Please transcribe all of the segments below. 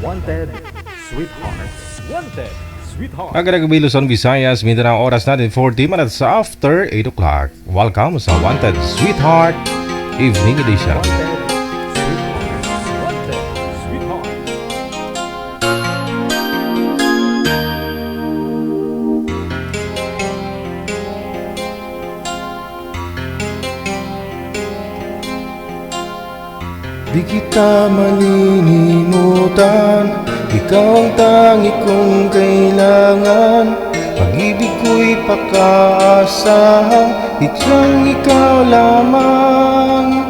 Wanted, Sweetheart. Wanted, Sweetheart. Magandang gabi Luzon, Visayas, Mindanao, oras natin 40 minutes after 8 o'clock. Welcome sa Wanted Sweetheart Evening Edition. Wanted, Sweetheart. Wanted, Sweetheart. Di kita malilimutan, ikaw ang tangi kong kailangan. Pag-ibig ko'y pagkaasahan, itsang ikaw lamang.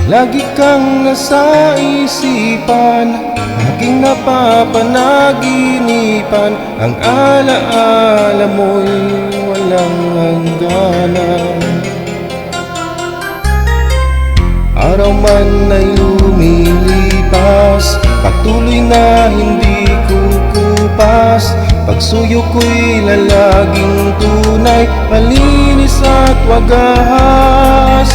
Lagi kang nasa isipan, aking napapanaginipan. Ang alaala mo'y walang hangganan. Araw man ay lumilipas, patuloy na hindi kukupas. Pagsuyo ko'y lalaging tunay, malinis at wagas.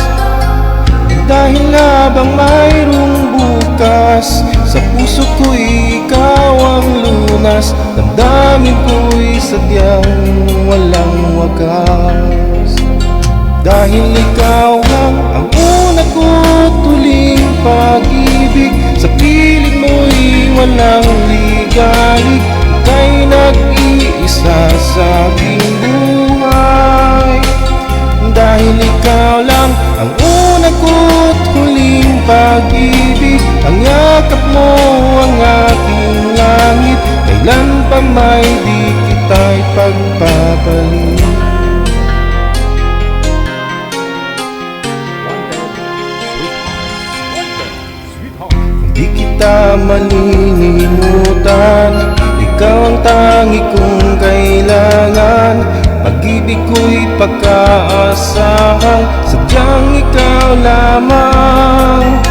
Dahil habang mayroong bukas, sa puso ko'y ikaw ang lunas. Damdamin ko'y sadyang walang wagas. Dahil ikaw lang ang una ko't huling pag-ibig, sa piling mo'y walang ligalig. Ika'y nag-iisa sa aking buhay. Dahil ikaw lang ang una ko't huling pag-ibig, ang yakap mo ang aking langit. Kailan pa may di kita'y pagpapalit. Di kita malilimutan, ikaw ang tangi kong kailangan. Pag-ibig ko'y pagkaasahan, sadyang ikaw lamang.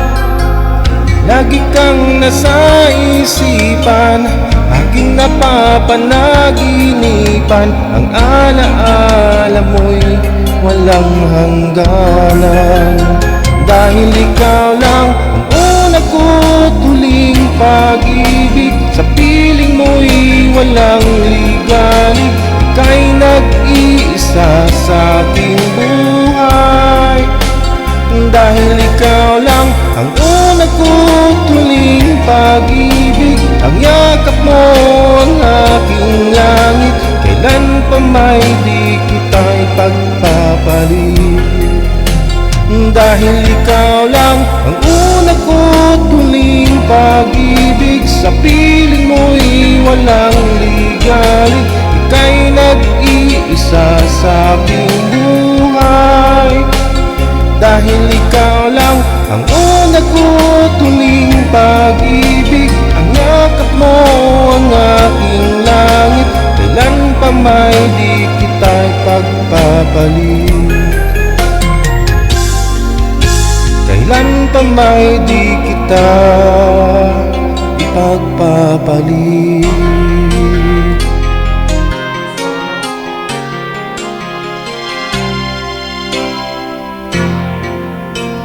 Lagi kang nasa isipan, aking napapanaginipan. Ang alaala mo'y walang hangganan. Dahil ikaw lang ang una ko't huling pag-ibig, sa piling mo'y walang ligalig. Ika'y nag-iisa sa aking buhay. Dahil ikaw lang ang una ko't huling pag-ibig, ang yakap mo ang aking langit. Kailan pa may di kita'y pagpapalit. Dahil ikaw lang ang una ko't huling pag-ibig, sa piling mo'y walang ligalig. Ika'y nag-iisa sa aking buhay. Dahil ikaw lang ang una ko't huling pag-ibig, ang yakap mo ang aking langit. Kailan pa may di kita'y pagpapalit. Kailan pa may di kita ipagpapalit.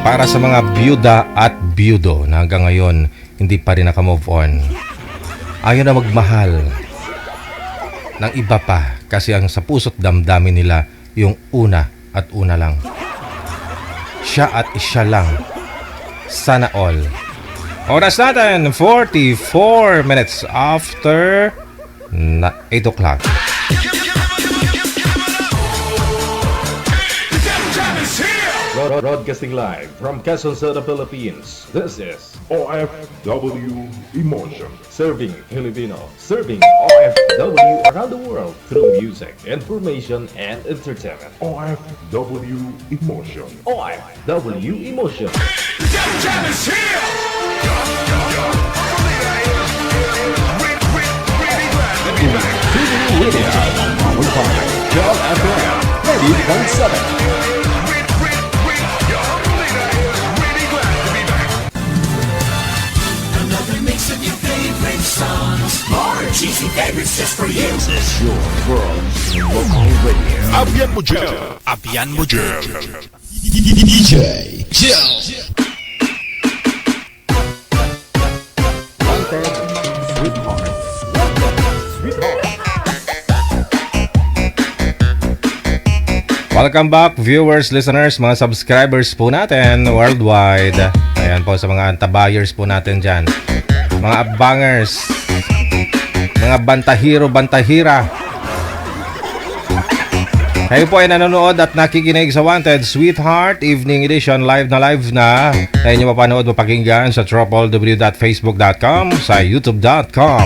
Para sa mga byuda at byudo na hanggang ngayon hindi pa rin nakamove on, ayaw na magmahal ng iba pa kasi ang sa puso't damdamin nila yung una at una lang. Siya at siya lang. Sana all. Oras natin 44 minutes after 8 o'clock. Broadcasting live from Quezon City, Philippines. This is OFW Emotion. Serving Filipino, serving OFW around the world through music, information, and entertainment. OFW Emotion. OFW Emotion. John FM 90.7. Cheesy favorites just for you. This is your world local radio. Abian mo dyan. Abian mo dyan. DJ Jill. Wanted, Sweetheart. Sweetheart. Welcome back viewers, listeners, mga subscribers po natin worldwide. Ayan po sa mga antabayers po natin dyan. Mga abangers, mga bantahiro, bantahira. Kayo po ay nanonood at nakikinig sa Wanted Sweetheart Evening Edition. Live na. Kaya nyo mapanood, mapakinggan sa www.facebook.com, sa youtube.com.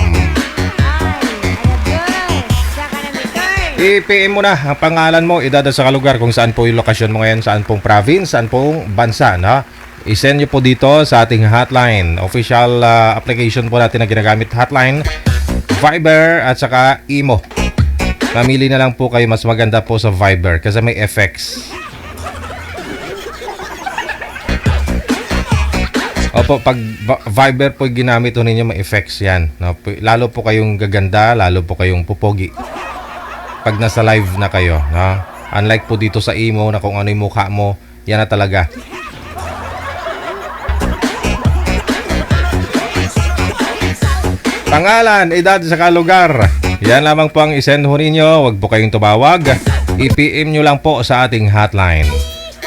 I-PM mo na ang pangalan mo, edad at sa lugar kung saan po yung lokasyon mo ngayon, saan pong province, saan pong bansa, no? I-send nyo po dito sa ating hotline. Official application po natin na ginagamit hotline, Viber at saka Imo. Mamili na lang po kayo, mas maganda po sa Viber kasi may effects. Opo, pag Viber po ginamit po ninyo, may effects yan, no? Lalo po kayong gaganda, lalo po kayong pupogi pag nasa live na kayo, no? Unlike po dito sa Imo na kung ano yung mukha mo, yan na talaga. Pangalan, edad, saka lugar. Yan lamang po ang isend ho ninyo. Huwag po kayong tumawag. I-PM nyo lang po sa ating hotline.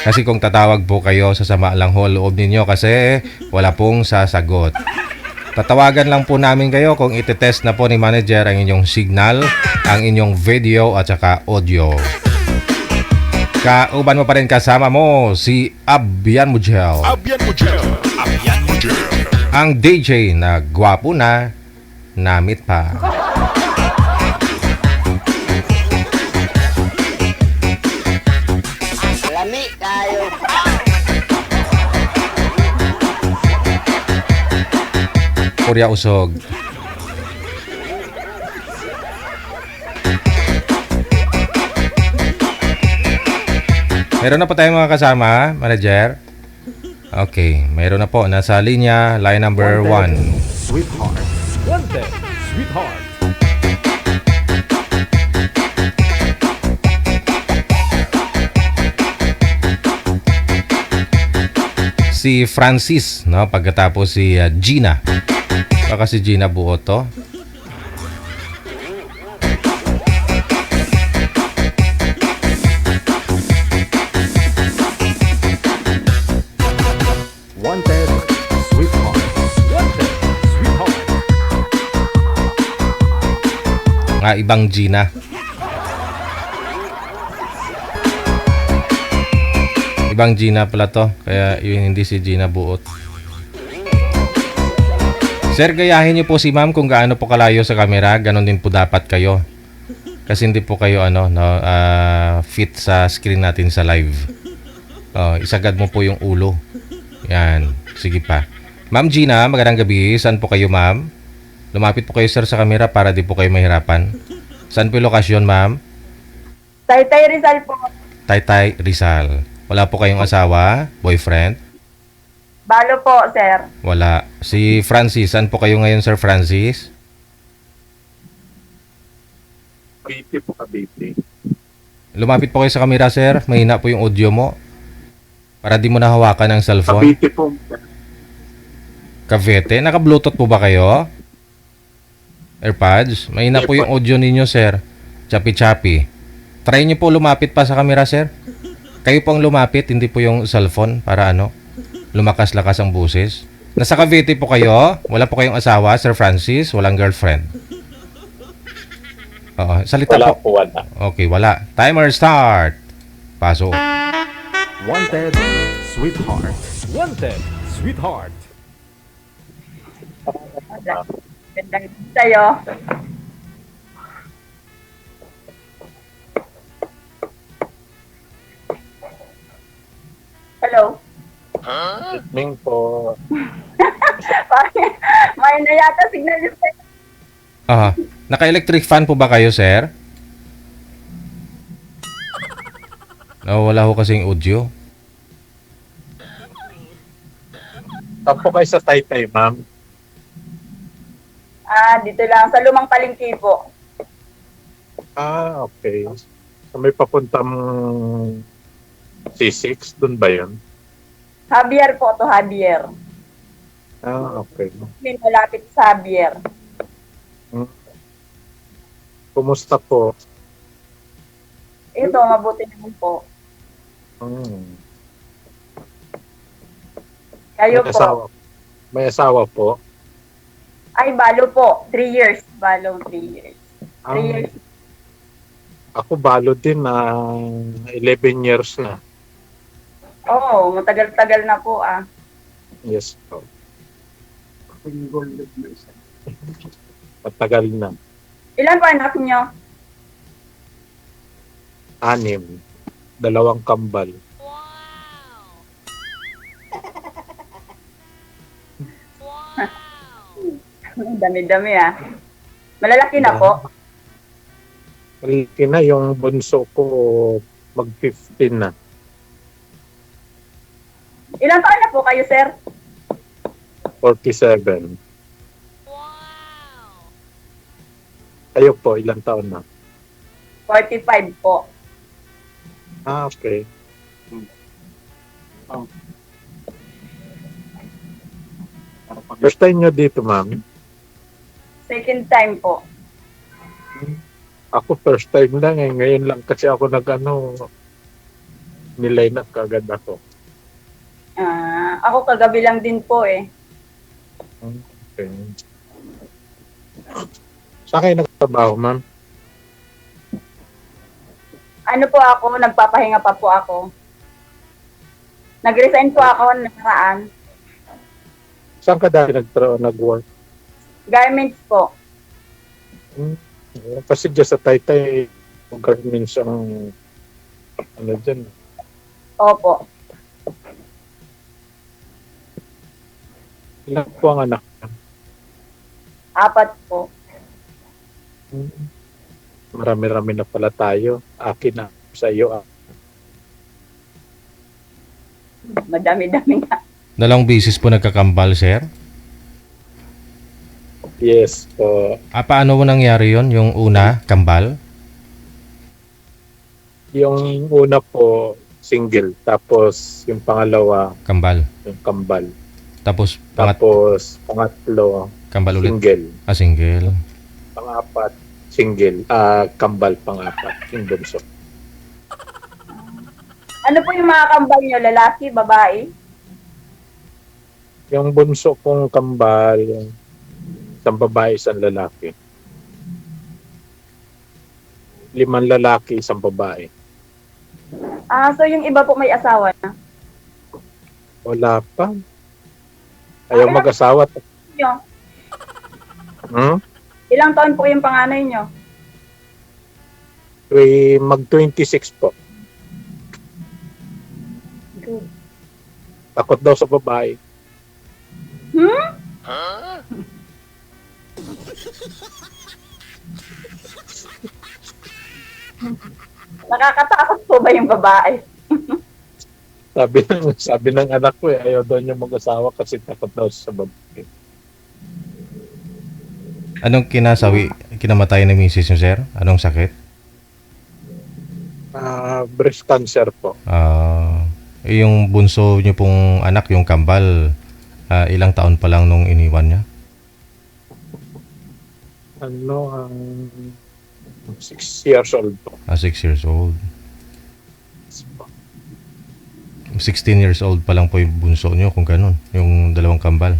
Kasi kung tatawag po kayo, sasama lang ho loob ninyo kasi wala pong sasagot. Tatawagan lang po namin kayo kung iti-test na po ni manager ang inyong signal, ang inyong video at saka audio. Kauban mo pa rin, kasama mo si Abian Mujel. Abian Mujel. Abian Mujel. Ang DJ na gwapo na namit pa. Lami kayo. Kurya usog. Meron na po tayong mga kasama, manager. Okay, meron na po. Nasa linya, line number 1. Sweetheart. Wanted, Sweetheart. Si Francis, no? Pagkatapos si Gina. Baka si Gina buo to. Wanted, Sweetheart. Wanted, Sweetheart. Nga ibang Gina. Ibang Gina pala to. Kaya yun, hindi si Gina Buot. Sir, gayahin niyo po si ma'am kung gaano po kalayo sa camera. Ganon din po dapat kayo. Kasi hindi po kayo fit sa screen natin sa live. Isagad mo po yung ulo. Yan. Sige pa. Ma'am Gina, magandang gabi. Saan po kayo, ma'am? Lumapit po kayo, sir, sa camera para di po kayo mahirapan. Saan po yung lokasyon, ma'am? Taytay Rizal po. Taytay, Rizal. Wala po kayong asawa? Boyfriend? Balo po, sir. Wala. Si Francis, saan po kayo ngayon, Sir Francis? Cavite po, Cavite. Lumapit po kayo sa camera, sir. Mahina po yung audio mo. Para di mo nahawakan ang cellphone. Cavite po. Cavite. Naka-Bluetooth po ba kayo? AirPods? Mahina po yung audio ninyo, sir. Chapi-chapi. Try nyo po lumapit pa sa camera, sir. Kayo po ang lumapit, hindi po yung cellphone para lumakas-lakas ang buses. Nasa Cavite po kayo? Wala po kayong asawa, Sir Francis? Walang girlfriend? Oo, salita Wala po. po, wala. Okay, wala. Timer start. Pasok. Wanted, Sweetheart. Wanted, Sweetheart. Gandang sa'yo. Hello? Ming po. May na yata signal yung sa'yo. Aha. Naka-electric fan po ba kayo, sir? No, wala ho kasing audio. Saan po kayo sa Taytay, ma'am? Dito lang, sa Lumang Palengke po. Okay. So may papuntang C6, dun ba yun? Javier po to, Javier. Okay. May malapit sa Bier. Kumusta po? Ito, mabuti naman po. Hmm. Kayo May po. asawa. May asawa po? Ay, balo po. 3 years. Balo, 3 years. 3 Ah, years. ako balo din na 11 years na. Oo, matagal-tagal na po ah. Yes po. Matagal na. Ilan po anak nyo? 6. 2 kambal. Dami-dami ah. Malalaki na po. Malaki na yung bunso ko, mag-15 na. Ilan taon na po kayo, sir? 47. Kayo po, ilang taon na? 45 po. Okay. First time nyo dito, ma'am? Second time po. Ako first time lang eh. Ngayon lang kasi ako nilay na kagad ako. Ako kagabi lang din po eh. Okay. Saan kayo nagtrabaho, ma'am? Ano po ako, nagpapahinga pa po ako. Nag-resign po ako nakaraan. Saan ka dati nag-work? Garments po. Kasi dyan sa Taytay, garments ang dyan. Opo. Ilan po ang anak? 4 po. Marami-rami na pala tayo. Akin na sa iyo. Madami-dami nga. 2 beses po nagkakambal, sir? Yes po. Paano mo nangyari yon yung una, kambal? Yung una po, single. Tapos yung pangalawa, Kambal. yung kambal. Tapos, Tapos pangatlo, kambal ulit. single. Single. Pang-apat, single. Kambal pang-apat. Yung bunso. Ano po yung mga kambal nyo? Lalaki, babae? Yung bunso kong kambal, isang babae, isang lalaki. 5 lalaki, isang babae. So yung iba po may asawa na. Wala pa. Ayaw mag-asawa. Nyo? Ilang taon po yung panganay nyo? Mag-26 po. Good. Takot daw sa babae. Nakakatakot po ba yung babae? Sabi ng anak ko ayaw daw niya mag-asawa kasi takot daw sa babae. Anong kinamatay ng misis nyo, sir? Anong sakit? Breast cancer po. Yung bunso nyo pong anak, yung kambal, ilang taon pa lang nung iniwan niya? 6 years old po. 6 years old. 16 years old pa lang po yung bunso nyo kung ganun, yung 2 kambal.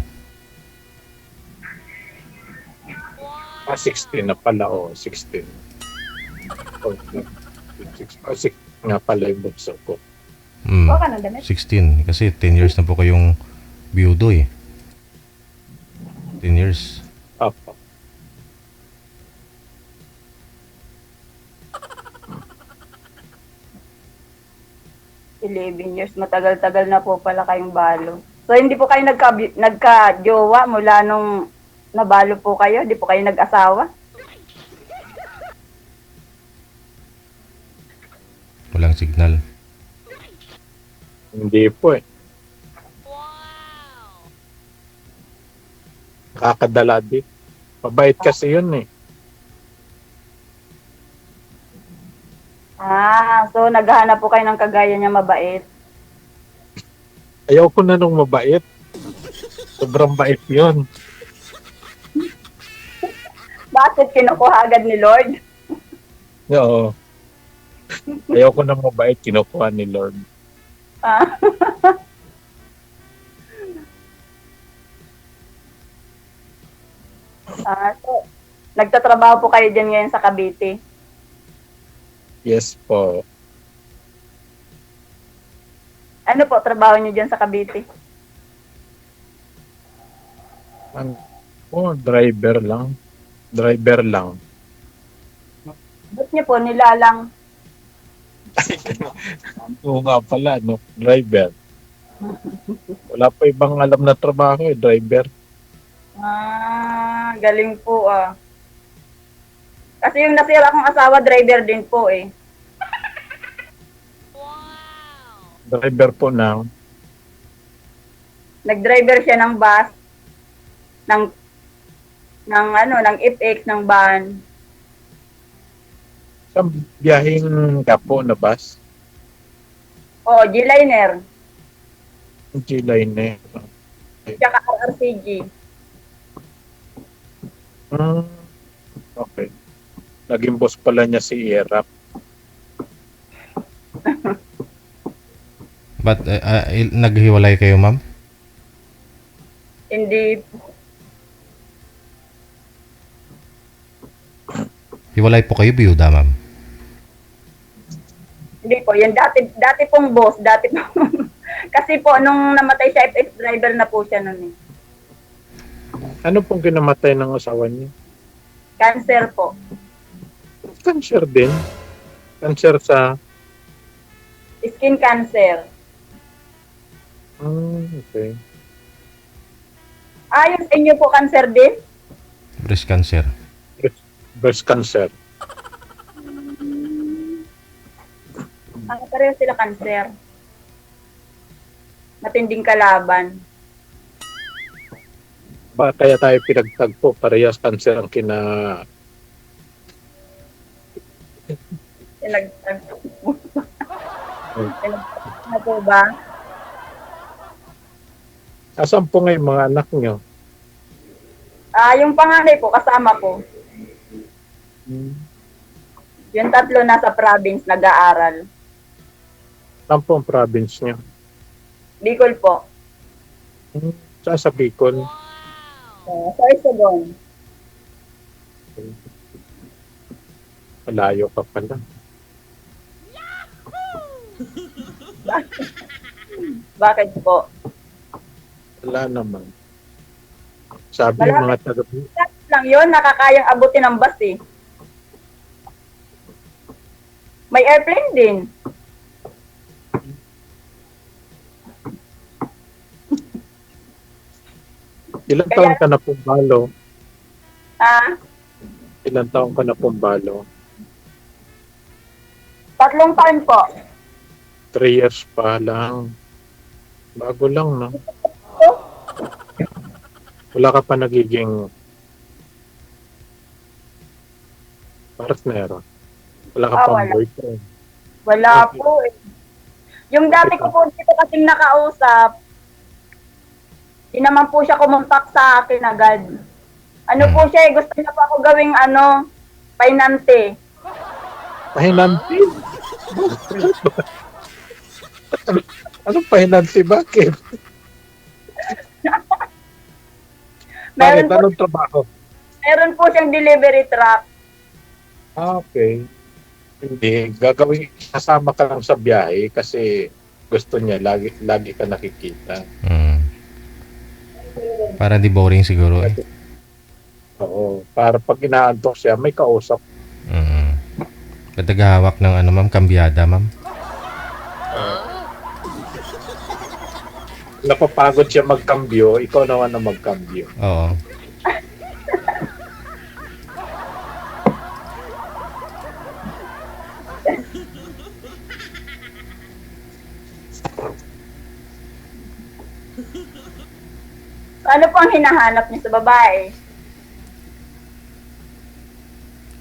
16 na pala, 16. 16 nga pala yung bunso ko. Baka ng damit. 16. Kasi 10 years na po kayong biyudo eh. 10 years. Apo. Years, matagal-tagal na po pala kayong balo. So hindi po kayo nagka-jowa mula nung nabalo po kayo? Hindi po kayo nag-asawa? Walang signal. Hindi po eh. Kakadala din. Mabait kasi yun eh. So naghahanap po kayo ng kagaya niya mabait. Ayaw ko na nung mabait. Sobrang bait yun. Bakit kinukuha agad ni Lord? Oo. Ayoko na mabait, kinukuha ni Lord. Ah. So, nagtatrabaho po kayo dyan ngayon sa Cavite. Yes po. Ano po trabaho niyo dyan sa Cavite? Driver lang. Driver lang. Ba't niyo po nilalang? Oo nga pala, no? Driver. Wala pa ibang alam na trabaho eh, driver. Galing po ah. Kasi yung nasira kong asawa, driver din po eh. Driver po ng Nag-driver siya ng bus, ng FX, ng van. sa biyaheng Gapo na bus. O, G-Liner. G-Liner. Tsaka RRCG. Okay. Naging boss pala niya si Erap. But naghiwalay kayo, ma'am? Hindi, Hiwalay po kayo, biyuda, ma'am? hindi po. Yung dati pong boss, dati po. Kasi po, nung namatay siya, FX driver na po siya nun eh. Ano pong kinamatay ng asawa niya? Cancer po. Cancer din. Cancer sa... Skin cancer. Okay. Yung sa inyo po, cancer din? Breast cancer. Breast cancer. Pareho sila cancer. Matinding kalaban. Ba, kaya tayo pinagtagpo, parehas cancer ang Pinagtagpo na po ba? Asan po ngayon mga anak niyo? Yung panganay po, kasama po. Yung tatlo nasa province, nag-aaral. Saan po ang province niyo? Bicol po. Saan sa Bicol? Sa Isagon. Malayo ka pala. Bakit po? Wala naman. Sabi ng mga taga Lang yun, nakakayang abutin ng bus eh. May airplane din. Ilang taon ka na pumbalo? Ilang taon ka na pumbalo? 3 taon po. 3 years pa lang. Bago lang, no? Wala ka pa nagiging partner. Wala ka pa Wala. boyfriend. Wala po eh. Yung dati ko po dito kasing nakausap, di naman po siya kumontak sa akin agad. Ano po siya eh, gusto niya pa ako gawing painante. Pahinanti? Anong pahinanti? Bakit? Bakit? Anong trabaho? Meron po siyang delivery truck. Okay. Hindi. Gagawin, kasama ka lang sa biyahe kasi gusto niya, lagi ka nakikita. Para di boring siguro eh. Oo. Para pag inaantok siya, may kausap. Pataghawak ng ma'am, kambyada, ma'am. Napapagod siya magkambyo, ikaw naman na magkambyo. Oo. Ano po ang hinahanap niyo sa babae?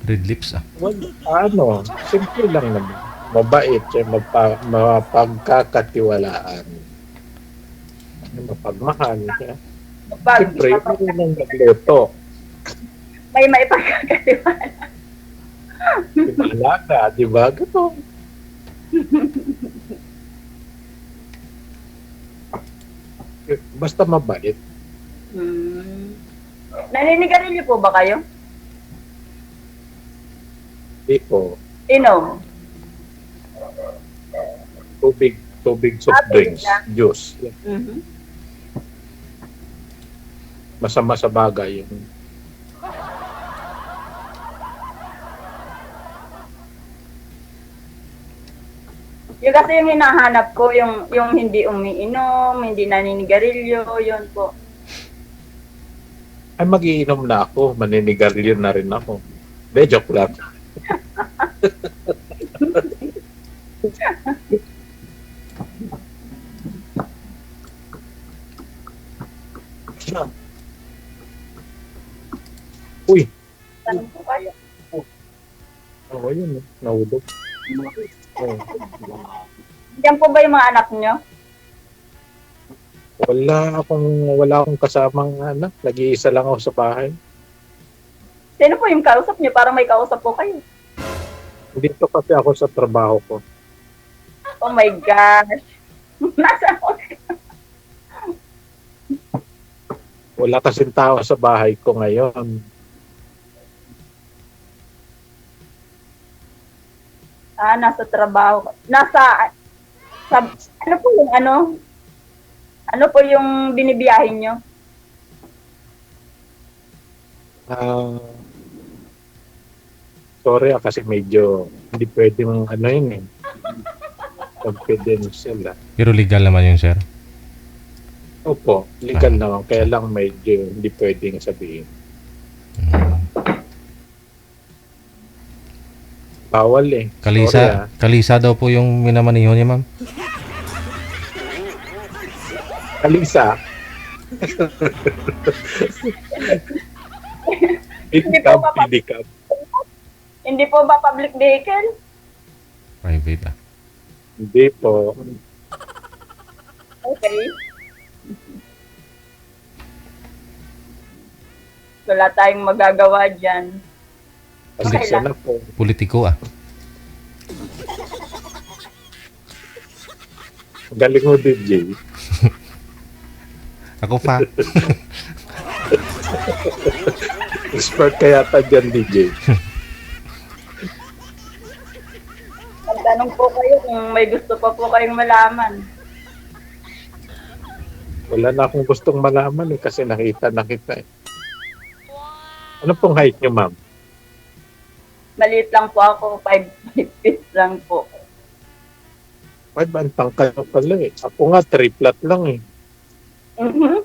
Red lips ah. Well, simple lang naman. Mabait siya, mapagkakatiwalaan. Mapagmahal siya. Pag Siyempre, marunong magluto. may maipagkakatiwala. Di ba, alaga, di ba? Ganon. Basta mabait. Naninigarilyo po ba kayo? Di po. Inom. Tubig soft drinks, juice. Mhm. Masama sa bagay yun. Yung kasi yung hinahanap ko, yung hindi umiinom, hindi naninigarilyo, yun po. Ay, magiinom na ako. Maninigarilyo na rin ako. De, joke lang. Uy, Tanong po kayo. oh, yun. Nahulog. Oh. Diyan po ba yung mga anak nyo? Wala akong kasamang anak. Nag-iisa lang ako sa bahay. Sino po yung kausap nyo? Parang may kausap po kayo. Dito kasi ako sa trabaho ko. Oh my gosh. Nasa Wala kasing tao sa bahay ko ngayon. nasa trabaho. Ano po yung ano? Ano po yung binibiyahin nyo? Sorry kasi medyo hindi pwedeng ano yun eh. Confidential ah. Pero legal naman yun, sir. Opo, legal naman. Kaya lang medyo hindi pwedeng sabihin. Bawal eh. Sorry, ah. Kalisa daw po yung minamaniho niya, ma'am. Kalisa. Hindi po ba- Pedicab. Hindi po ba public vehicle? Private, ah. Hindi po. Okay. Wala tayong magagawa dyan. Pasensya na po. Politiko, ah. Galing mo, DJ. Ako pa. Expert kaya ta dyan, DJ. Magtanong po kayo kung may gusto pa po kayong malaman. Wala na akong gustong malaman eh, kasi nakita na kita eh. Ano pong height niyo, ma'am? Maliit lang po ako, 5 feet lang po. Ay, bantang kayo pala eh. Ako nga, 3 flat lang eh. Mhm.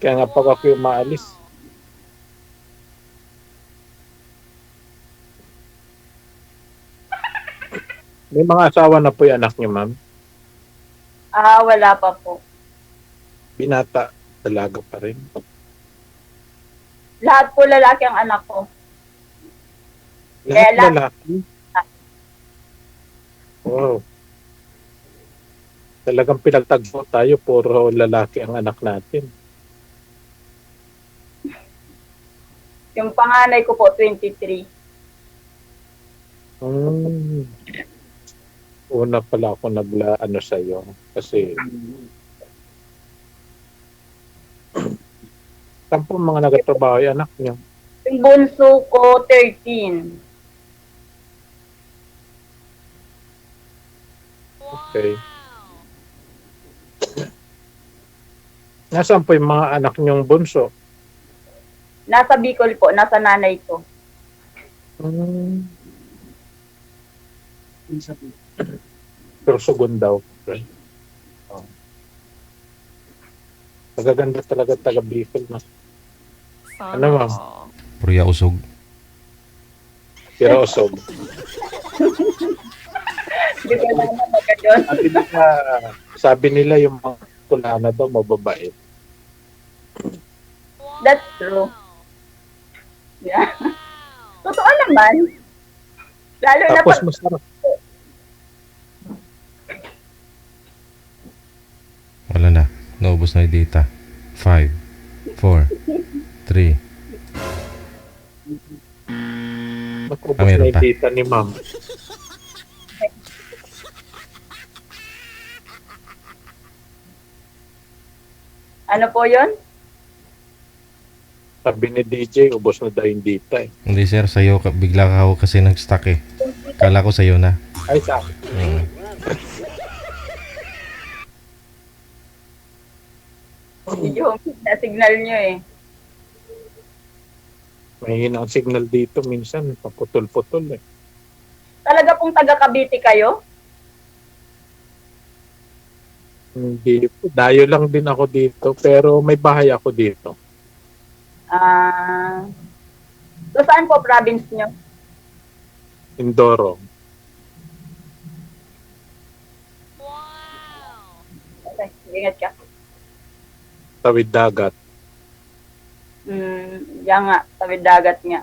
Kaya nga pa ako yung maalis. May mga asawa na po yung anak niyo, ma'am. Wala pa po. Binata, dalaga pa rin. Lahat po lalaki ang anak ko. Lahat Kaya lalaki. Wow. Talagang pinagtagpo tayo, puro lalaki ang anak natin. Yung panganay ko po, 23. Una pala ako ano sa'yo. Kasi saan po mga nagatrabaho yung anak niyo? Yung bunso ko, 13. Okay. Nasaan po yung mga anak niyong bunso? Nasa Bicol po, nasa nanay ko. Pero sugon daw. Right? Oh. Magaganda talaga taga Bicol. Ano, ma'am? Purya usog. Pero osog. Hindi ko alam na magandun. Sabi nila yung mga tulana daw mababait. That's true. Yeah. Totoo naman. Lalo na Tapos pag... masarap. Wala na. Naubos na yung data. 5, 4, 3. Nakubos meron na yung pa. data ni ma'am. Ano po yun? Sabi ni DJ, ubos na daw yung data eh. Hindi sir, sa'yo. Bigla ka ako kasi nag-stuck eh. Kala ko sa'yo na. Ay, sa akin. Mm. Medyo na signal nyo eh. May hinang signal dito minsan, paputol-putol eh. Talaga pong taga Cavite kayo? Hindi po. Dayo lang din ako dito, pero may bahay ako dito. So saan po province nyo? Indoro. Okay, ingat ka. Tawid dagat. Yan nga, tawid dagat nga.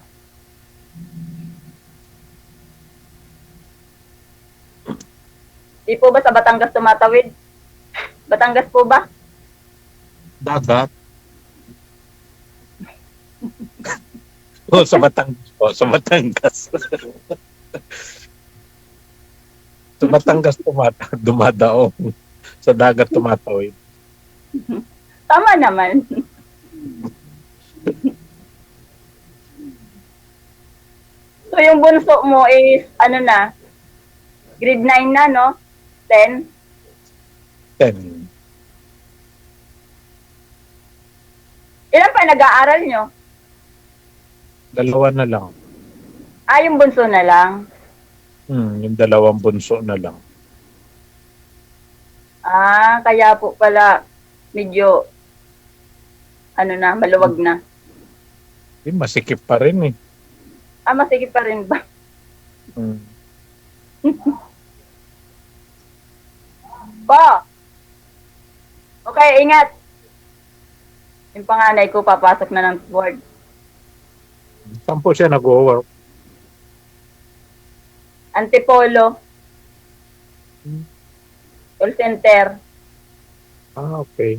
Di po ba sa Batangas tumatawid? Batangas po ba? Dagat? Oh, sa Batangas po. Sa Batangas. Sa Batangas dumadaong. Sa dagat tumatawid. Tama naman. So yung bunso mo is, ano na, grade 9 na, no? 10? 10. Ilan pa nag-aaral nyo? Dalawa na lang. Yung bunso na lang. Yung dalawang bunso na lang. Kaya po pala medyo ano na, maluwag na. Masikip pa rin eh. Masigit pa rin ba? Pa! Okay, ingat. Yung panganay ko papasok na ng board. Saan po siya nag-work? Antipolo. Call center. Okay.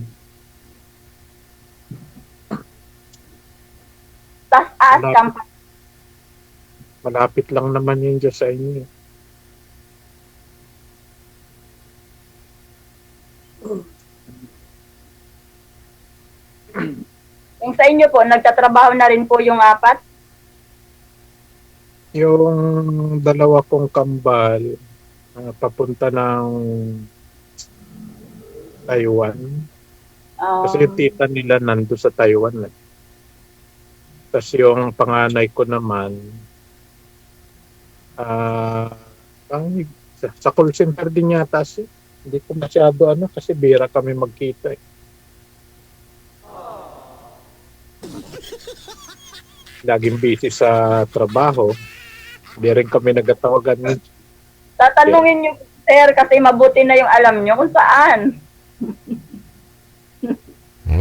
Tas Malapit. company. Malapit lang naman yun dyan sa inyo. Yung sa inyo po, nagtatrabaho na rin po yung 4? Yung dalawa kong kambal, papunta ng Taiwan. Kasi yung tita nila nando sa Taiwan. Tapos yung panganay ko naman, sa call center din yata siya. Hindi ko masyado kasi bira kami magkita eh. Laging busy sa trabaho. Hindi rin kami nagatawagan. Tatanungin nyo, sir, kasi mabuti na yung alam nyo kung saan.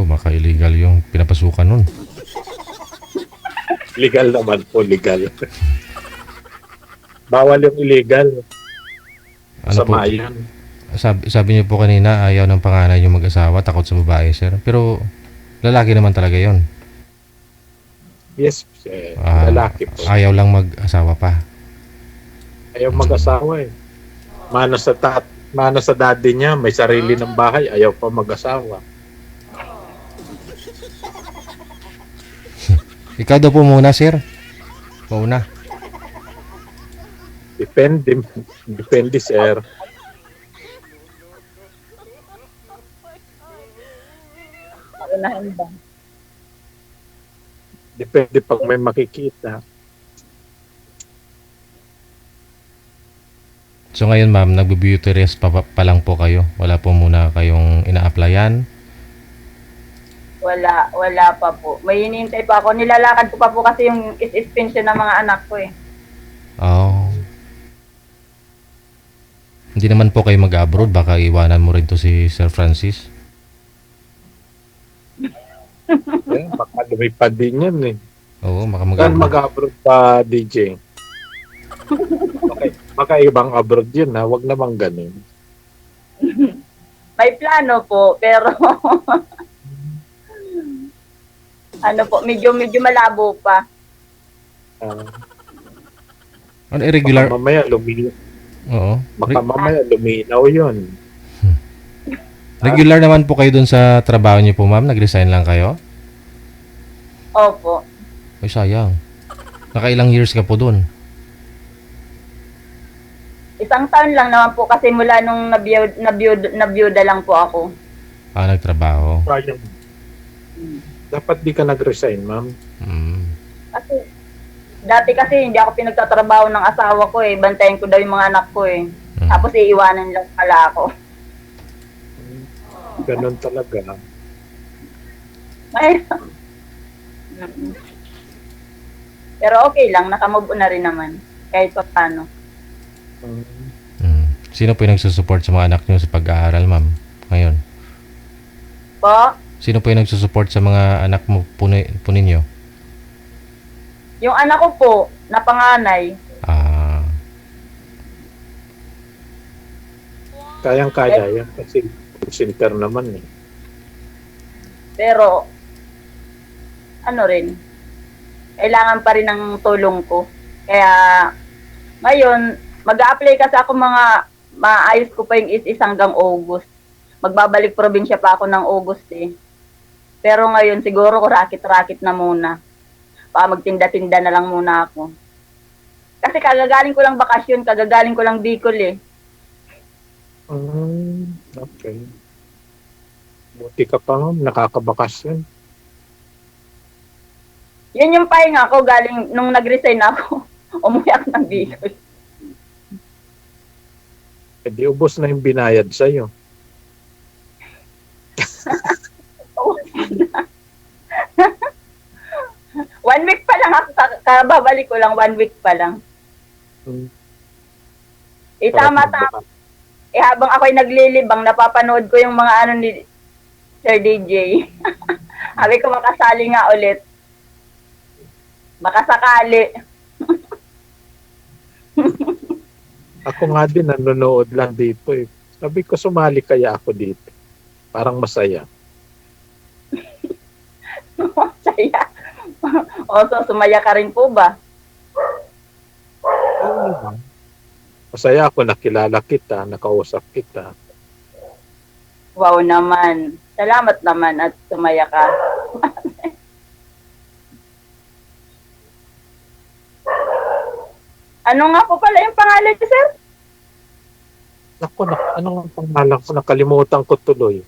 Baka illegal yung pinapasukan nun. Legal naman po, legal. Bawal yung illegal. Ano po? Sama yan. Sabi niyo po kanina, ayaw ng panganay yung mag-asawa, takot sa babae, sir. Pero lalaki naman talaga yon. Yes, lalaki po. Ayaw lang mag-asawa pa. Ayaw mag-asawa eh. Mana sa daddy niya, may sarili ng bahay, ayaw pa mag-asawa. Ikaw daw po muna, sir. Mauna. Depende, sir. Unahin ba? Depende pag may makikita. So ngayon, ma'am, nagbe-beauty rest pa lang po kayo. Wala po muna kayong ina-applyan. Wala pa po. May hinihintay pa ako. Nilalakad ko pa po kasi yung is-pension ng mga anak ko eh. Oh. Hindi naman po kayo mag-abroad. Baka iwanan mo rin to si Sir Francis. Baka lumipad din yan eh. Oo, Saan mag-abroad pa, DJ? Makaibang abroad yun ha, wag namang ganun. May plano po, pero ano po, medyo malabo pa. Ah, Ano, irregular? baka mamaya luminaw. Oo. Baka mamaya luminaw yun. Regular naman po kayo dun sa trabaho niyo po, ma'am? Nag-resign lang kayo? Opo. Ay, sayang. Nakailang years ka po dun? Isang taon lang naman po kasi mula nung nabiyuda lang po ako. Nagtrabaho. Sayang. Dapat di ka nag-resign, ma'am. Mm. Kasi dati kasi hindi ako pinagtatrabaho ng asawa ko eh. Bantayan ko daw yung mga anak ko eh. Tapos iiwanan lang pala ako. Ganun talaga. Ay. Pero okay lang, nakamove on na rin naman. Kahit pa paano. Sino po yung nagsusupport sa mga anak niyo sa pag-aaral, ma'am? Ngayon? Po, Sino po yung nagsusupport sa mga anak mo po ninyo? yung anak ko po, na panganay, Ah, Kayang-kaya yan kasi center naman eh. pero ano rin, kailangan pa rin ng tulong ko. Kaya ngayon, mag-a-apply kasi ako maayos ko pa yung is hanggang August. Magbabalik probinsya pa ako ng August eh. Pero ngayon siguro rakit-rakit na muna. Baka magtinda-tinda na lang muna ako. Kasi kagagaling ko lang bakasyon, kagagaling ko lang Bicol eh. Okay. Buti ka pa, ma'am. Nakakabakasyon. Yun yung pahinga ko galing nung nag-resign ako. Umuwi ako ng Bicol. E di ubos na yung binayad sa'yo. One week pa lang ako, kababalik ko lang, 1 week pa lang. Tama-tama. Habang ako'y naglilibang, napapanood ko yung mga ano ni Sir DJ. Sabi ko makasali nga ulit. Makasakali. Ako nga din, nanonood lang dito eh. Sabi ko, sumali kaya ako dito. Parang masaya. Masaya. So, sumaya ka rin po ba? Oo naman. Masaya ako, nakilala kita, nakausap kita. Wow naman. Salamat naman at sumaya ka. Ano nga po pala yung pangalan niyo, sir? Naku, ano ang pangalan ko? Nakalimutan ko tuloy.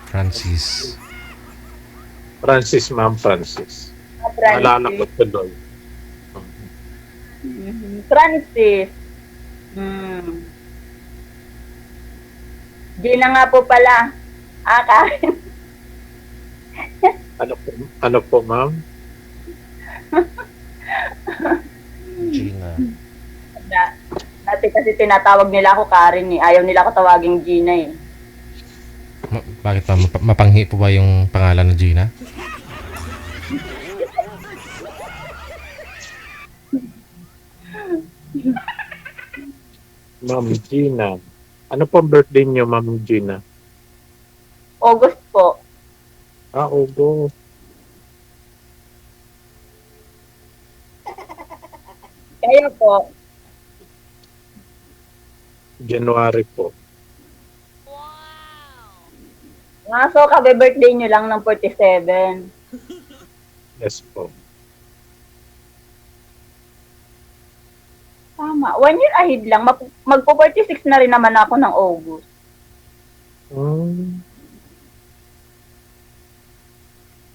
Francis. Francis, ma'am, Francis. Naalala ko tuloy. Francis. Gina nga po pala. Karen. Ano po, ma'am? Gina. Dati kasi tinatawag nila ako Karen eh. Ayaw nila ako tawaging Gina eh. Bakit pa? Mapanghi po ba yung pangalan ng Gina? Ma'am Gina. Ano pong birthday niyo, ma'am Gina? August po. Ogo. Kayo po. January po. So, kabe-birthday nyo lang ng 47. Yes po. Tama. 1 year ahead lang. Magpo-46 na rin naman ako ng August.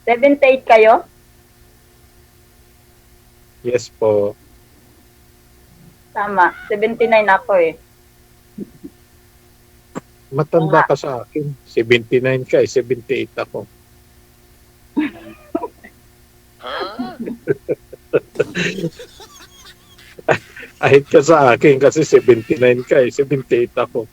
78 kayo? Yes po. Tama. 79 ako eh. Matanda ka sa akin. 79 ka eh. 78 ako. Ahit ka sa akin kasi 79 ka eh. 78 ako.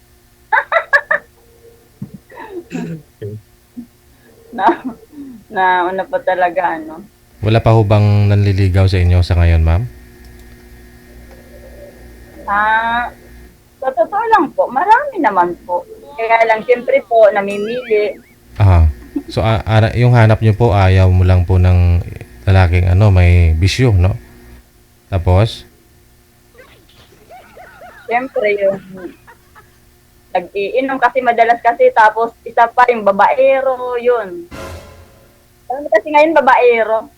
Na una pa talaga, ano. Wala pa ho bang nanliligaw sa inyo sa ngayon, ma'am? Sa totoo lang po, marami naman po. Kaya lang, siyempre po, namimili. Ah. So yung hanap niyo po ayaw mo lang po ng lalaking may bisyo, no? Tapos Siyempre, yung nag-iinom kasi madalas kasi, tapos isa pa yung babaero, yun. Alam mo kasi ngayon, babaero.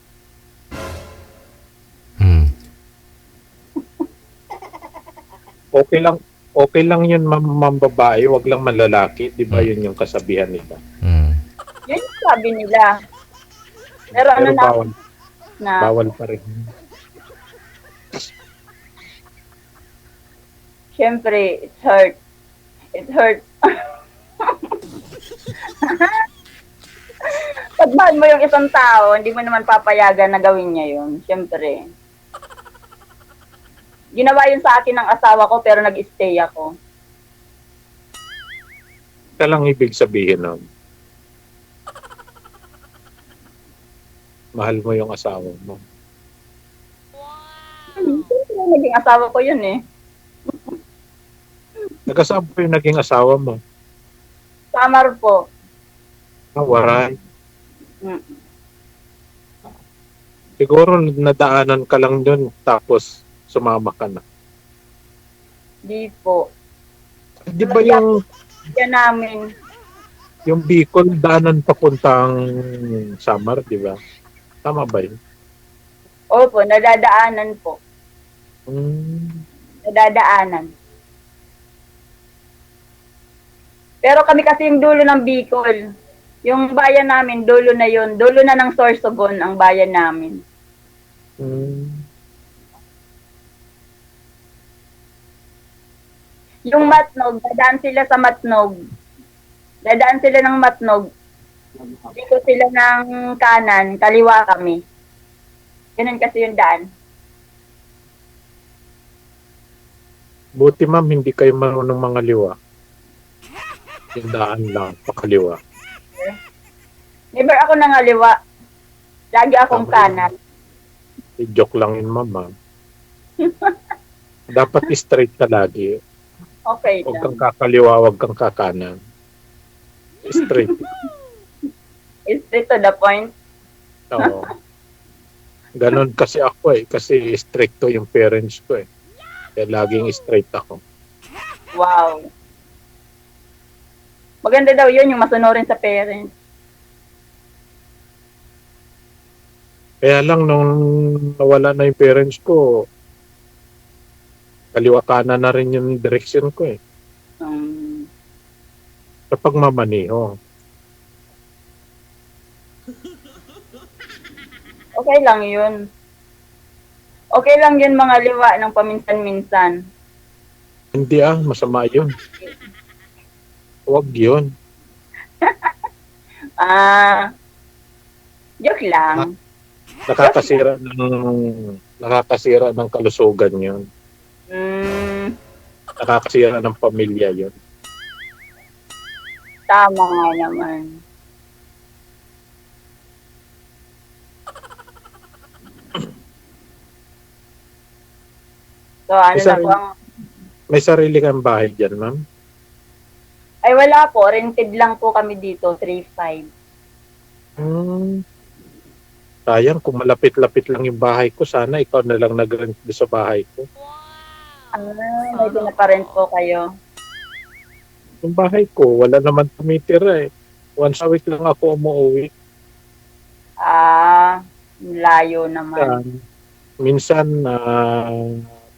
hmm. Okay lang yun, ma'am babae, wag lang malalaki. Di ba yun yung kasabihan nila? Hmm. Yun yung sabi nila. Pero ano Pero na, bawal pa rin. siyempre, it hurt. It hurt. Pag mahal mo yung isang tao, hindi mo naman papayagan na gawin niya yun. Siyempre. Ginawa yun sa akin ng asawa ko, pero nag-stay ako. Ito lang ibig sabihin nun. Mahal mo yung asawa mo. Siyempre, naging asawa ko yun eh. Nagkasama po yung naging asawa mo. Samar po. Waray. Mm. Siguro nadaanan ka lang dun, tapos sumama ka na. Di po. Di ba yung Yan namin. Bicol, daanan papuntang Samar, di ba? Tama ba yun? Opo, nadadaanan po. Nadadaanan. Pero kami kasi yung dulo ng Bicol. Yung bayan namin, dulo na yun. Dulo na ng Sorsogon ang bayan namin. Yung Matnog, dadaan sila sa Matnog. Dadaan sila ng Matnog. Dito sila ng kanan, kaliwa kami. Ganun kasi yung daan. Buti ma'am, hindi kayo marunong mga liwa. Yung daan lang, pakaliwa. Never ako nangaliwa. Lagi akong kanan. Joke lang yun, ma'am. ah. Dapat straight ka lagi. Okay Huwag lang. kang kakaliwa, huwag kang kakanan. Straight. Straight to the point. Oo. Ganon kasi ako eh. Kasi stricto yung parents ko eh. Kaya laging straight ako. Wow. Maganda daw yun, yung masunurin sa parents. Kaya lang nung nawala na yung parents ko, kaliwa kanan na rin yung direction ko eh. Kapag mamaniho. Okay lang yun. Okay lang yun mga liwa ng paminsan-minsan. Hindi masama yun. Huwag yun. Joke lang. Nakakasira ng kalusugan yun. Nakakasira ng pamilya yun. Tama nga naman. So, ano Isa na po rin- ang... May sarili kang bahay dyan, ma'am? Ay, wala po. Rented lang po kami dito, 3.5. Sayang, kung malapit-lapit lang yung bahay ko, sana ikaw na lang nag-rent sa bahay ko. May pinaparent po kayo. Yung bahay ko, wala naman tumitira eh. Once a week lang ako umuwi. Layo naman. Minsan,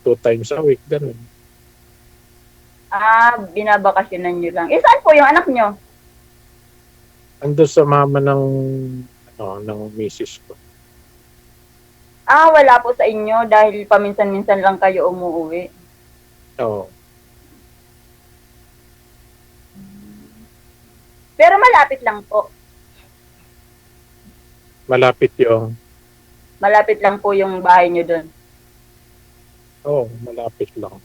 2 times a week, ganun. Binabakasyonan nyo lang. Saan po yung anak nyo? Ando sa mama ng misis ko. Wala po sa inyo dahil paminsan-minsan lang kayo umuwi. Oo. Pero malapit lang po. Malapit lang po yung bahay nyo doon. Oo, malapit lang.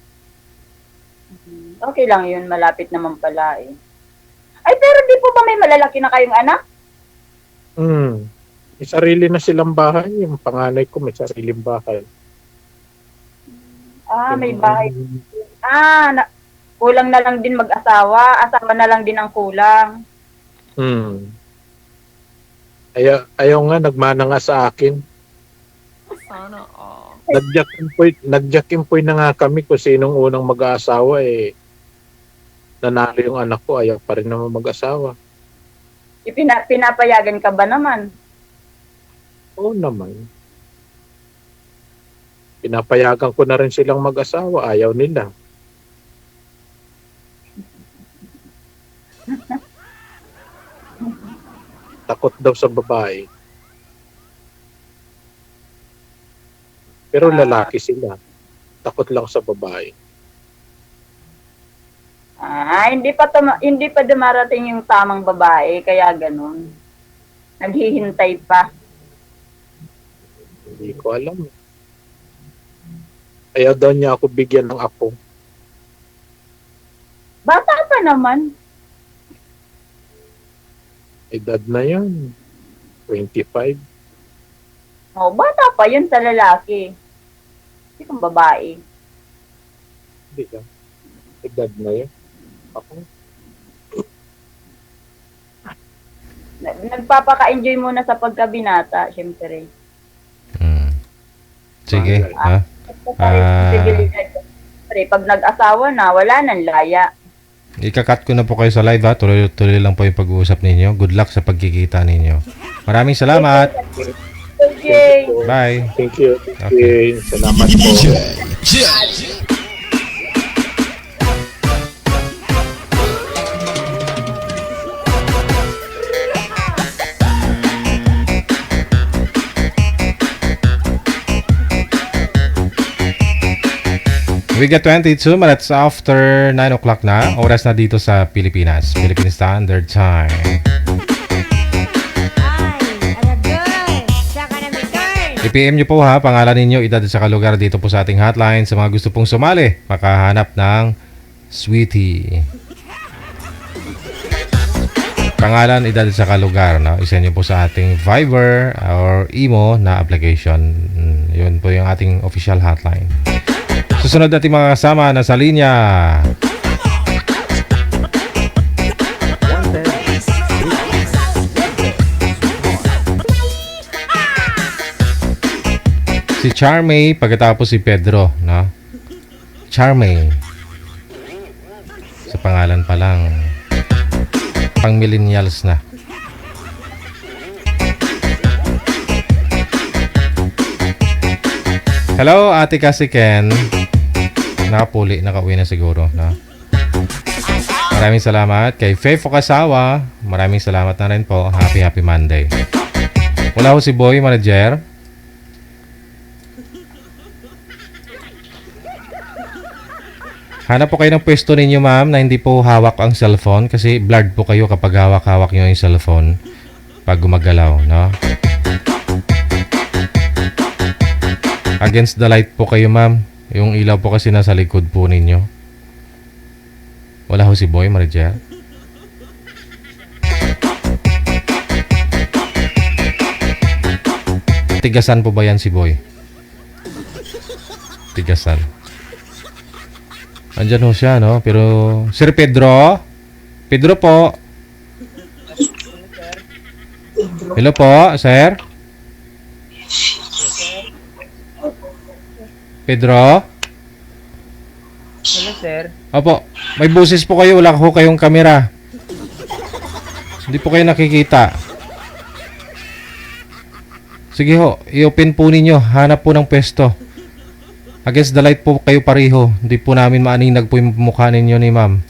Okay lang yun, malapit naman pala eh. Ay, pero di po ba may malalaki na kayong anak? May sarili na silang bahay. Yung panganay ko may sariling bahay. May bahay. Kulang na lang din mag-asawa. Asawa na lang din ang kulang. Ayaw nga, nagmana nga sa akin. Sana all. Nagjakimpoy na nga kami kung sinong unang mag-aasawa nanalo yung anak ko, ayaw pa rin naman mag-asawa. Pinapayagan ka ba naman? Oo naman. Pinapayagan ko na rin silang mag-asawa, ayaw nila. Takot daw sa babae. Pero lalaki sila. Takot lang sa babae. Hindi pa dumarating yung tamang babae, kaya ganun. Naghihintay pa. Hindi ko alam. Ayaw daw niya ako bigyan ng apo. Bata pa naman. Edad na yun. 25. Bata pa yun sa lalaki. Hindi kung babae. Hindi lang. Edad na yun. Ako. Nagpapaka-enjoy muna sa pagkabinata, syempre. Sige, ha? Siyempre, pag nag-asawa na, wala nang laya. Ikakat ko na po kayo sa live, ha? Tuloy lang po yung pag-uusap ninyo. Good luck sa pagkikita ninyo. Maraming salamat. Okay. Bye. Thank you. Okay. Salamat po. We got 22 minutes after 9 o'clock na. Oras na dito sa Pilipinas. Philippine Standard Time. I-PM nyo po ha, pangalan ninyo, edad at saka lugar dito po sa ating hotline. Sa mga gusto pong sumali, makahanap ng Sweetie. Pangalan, edad at saka lugar. No? Isend nyo po sa ating Viber or Imo na application. Yun po yung ating official hotline. Susunod natin mga kasama na sa linya. Wanted, Si Charmay, pagkatapos si Pedro, no? Charmay. Sa pangalan pa lang. Pang millennials na. Hello, Ate Kasi Ken. Nakapuli, nakauwi na siguro, no? Maraming salamat kay Faye Fukasawa. Maraming salamat na rin po. Happy Monday. Wala ho si Boy Manager. Hanap po kayo ng pwesto ninyo, ma'am, na hindi po hawak ang cellphone kasi blurred po kayo kapag hawak-hawak nyo yung cellphone pag gumagalaw, no? Against the light po kayo, ma'am. Yung ilaw po kasi nasa likod po ninyo. Wala ho si Boy Manager. Tigasan po ba yan si Boy? Tigasan. Andyan ho siya, no? Pero, Sir Pedro? Pedro po? Hello po, sir? Pedro? Hello, sir. Opo, may busis po kayo. Wala ho kayong kamera. Hindi po kayo nakikita. Sige ho, i-open po ninyo. Hanap po ng pwesto. Against the light po kayo pareho. Hindi po namin maaninag po yung mukha ninyo ni ma'am.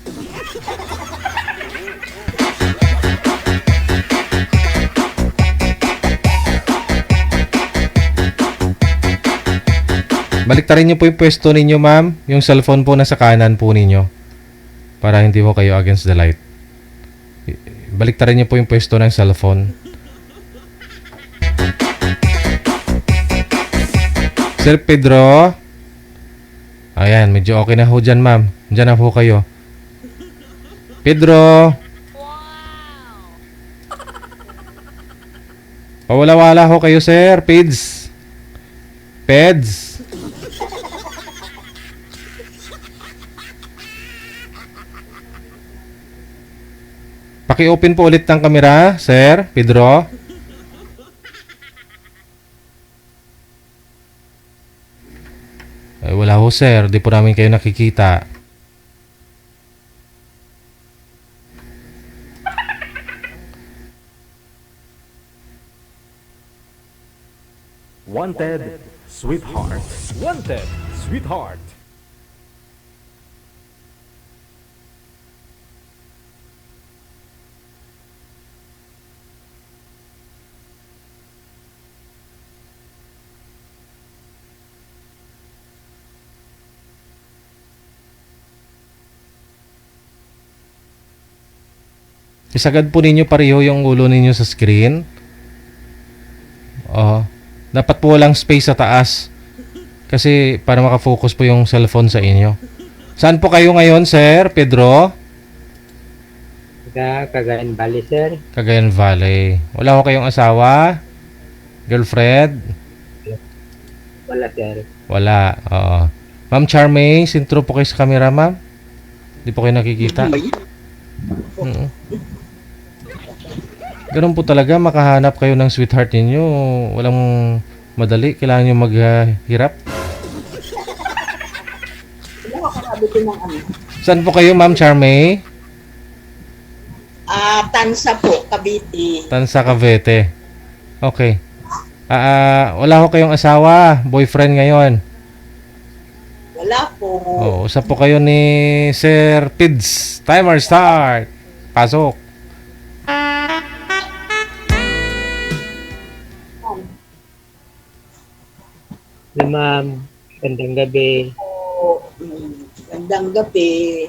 Baliktarin niyo po yung pwesto ninyo, ma'am. Yung cellphone po nasa kanan po ninyo. Para hindi po kayo against the light. Baliktarin niyo po yung pwesto ng cellphone. Sir Pedro? Ayan, medyo okay na ho dyan, ma'am. Dyan na po kayo. Pedro? Pawala-wala ho kayo, sir. Peds. Peds. Paki-open po ulit ng camera, sir. Pedro. Ay, wala ho, sir. Di po namin kayo nakikita. Wanted, Sweetheart. Wanted, Sweetheart. Isagad po ninyo pareho yung ulo ninyo sa screen. Dapat po walang space sa taas. Kasi para makafocus po yung cellphone sa inyo. Saan po kayo ngayon, sir? Pedro? Sa Cagayan Valley, sir. Cagayan Valley. Wala ko kayong asawa? Girlfriend? Wala, sir. Wala. Oo. Ma'am Charmaine, sintro po kayo sa camera, ma'am. Hindi po kayo nakikita. Ganun po talaga, makahanap kayo ng sweetheart ninyo. Walang madali. Kailangan nyo maghirap. Saan po kayo, Ma'am Charmaine? Tansa po, Cavite. Tansa, Cavite. Okay. Wala ko kayong asawa, boyfriend ngayon. Wala po. Usap po kayo ni Sir Pids. Timer start. Pasok. Ma'am, gandang gabi. Gandang gabi.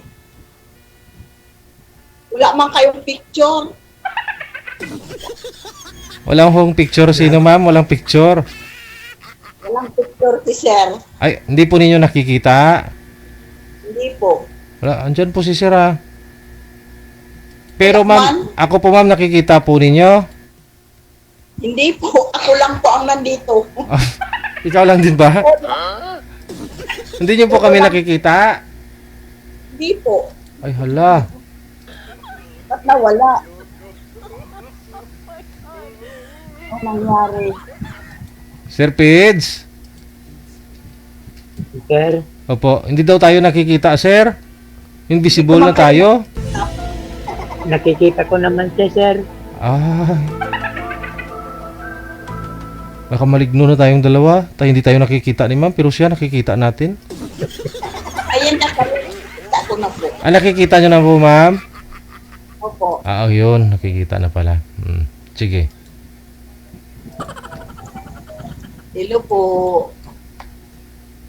Wala man kayong picture. Walang hong picture. Sino, ma'am? Walang picture. Walang picture si sir. Ay, hindi po ninyo nakikita. Hindi po. Wala, andyan po si Sir, ah. Pero, ma'am, Ma'am? ako po, ma'am, nakikita po ninyo. Hindi po. Ako lang po ang nandito. Ikaw lang din ba? Hindi niyo po kami nakikita. Hindi po. Ay, hala. Ba't nawala? Ano nangyari? Sir Pids? Sir, Opo, hindi daw tayo nakikita, sir. Invisible na tayo. nakikita ko naman siya, sir. Ay. Nakamaligno na tayong dalawa. Hindi tayo nakikita ni ma'am, pero siya nakikita natin. Ayan na kayo. Kita ko na po. Nakikita nyo na po, ma'am? Opo. Yun. Nakikita na pala. Sige. Hello po.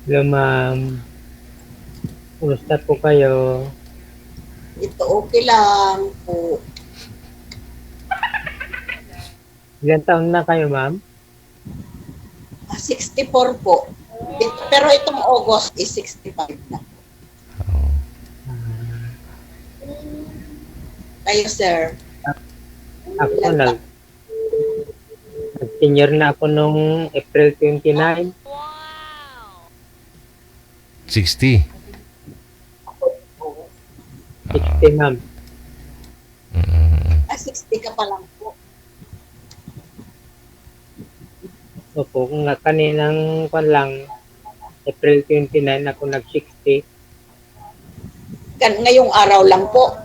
Hello, ma'am. Kumusta po kayo? Ito okay lang po. Ilan taon na kayo, ma'am? 64 po. Pero itong August is 65 na. Kayo, sir. Ako nag-senior na ako nung April 29. 60. 60, ma'am. 60 ka pa lang po. Opo, kung nga kaninang lang, April 29 ako nag-60. Ngayong araw lang po.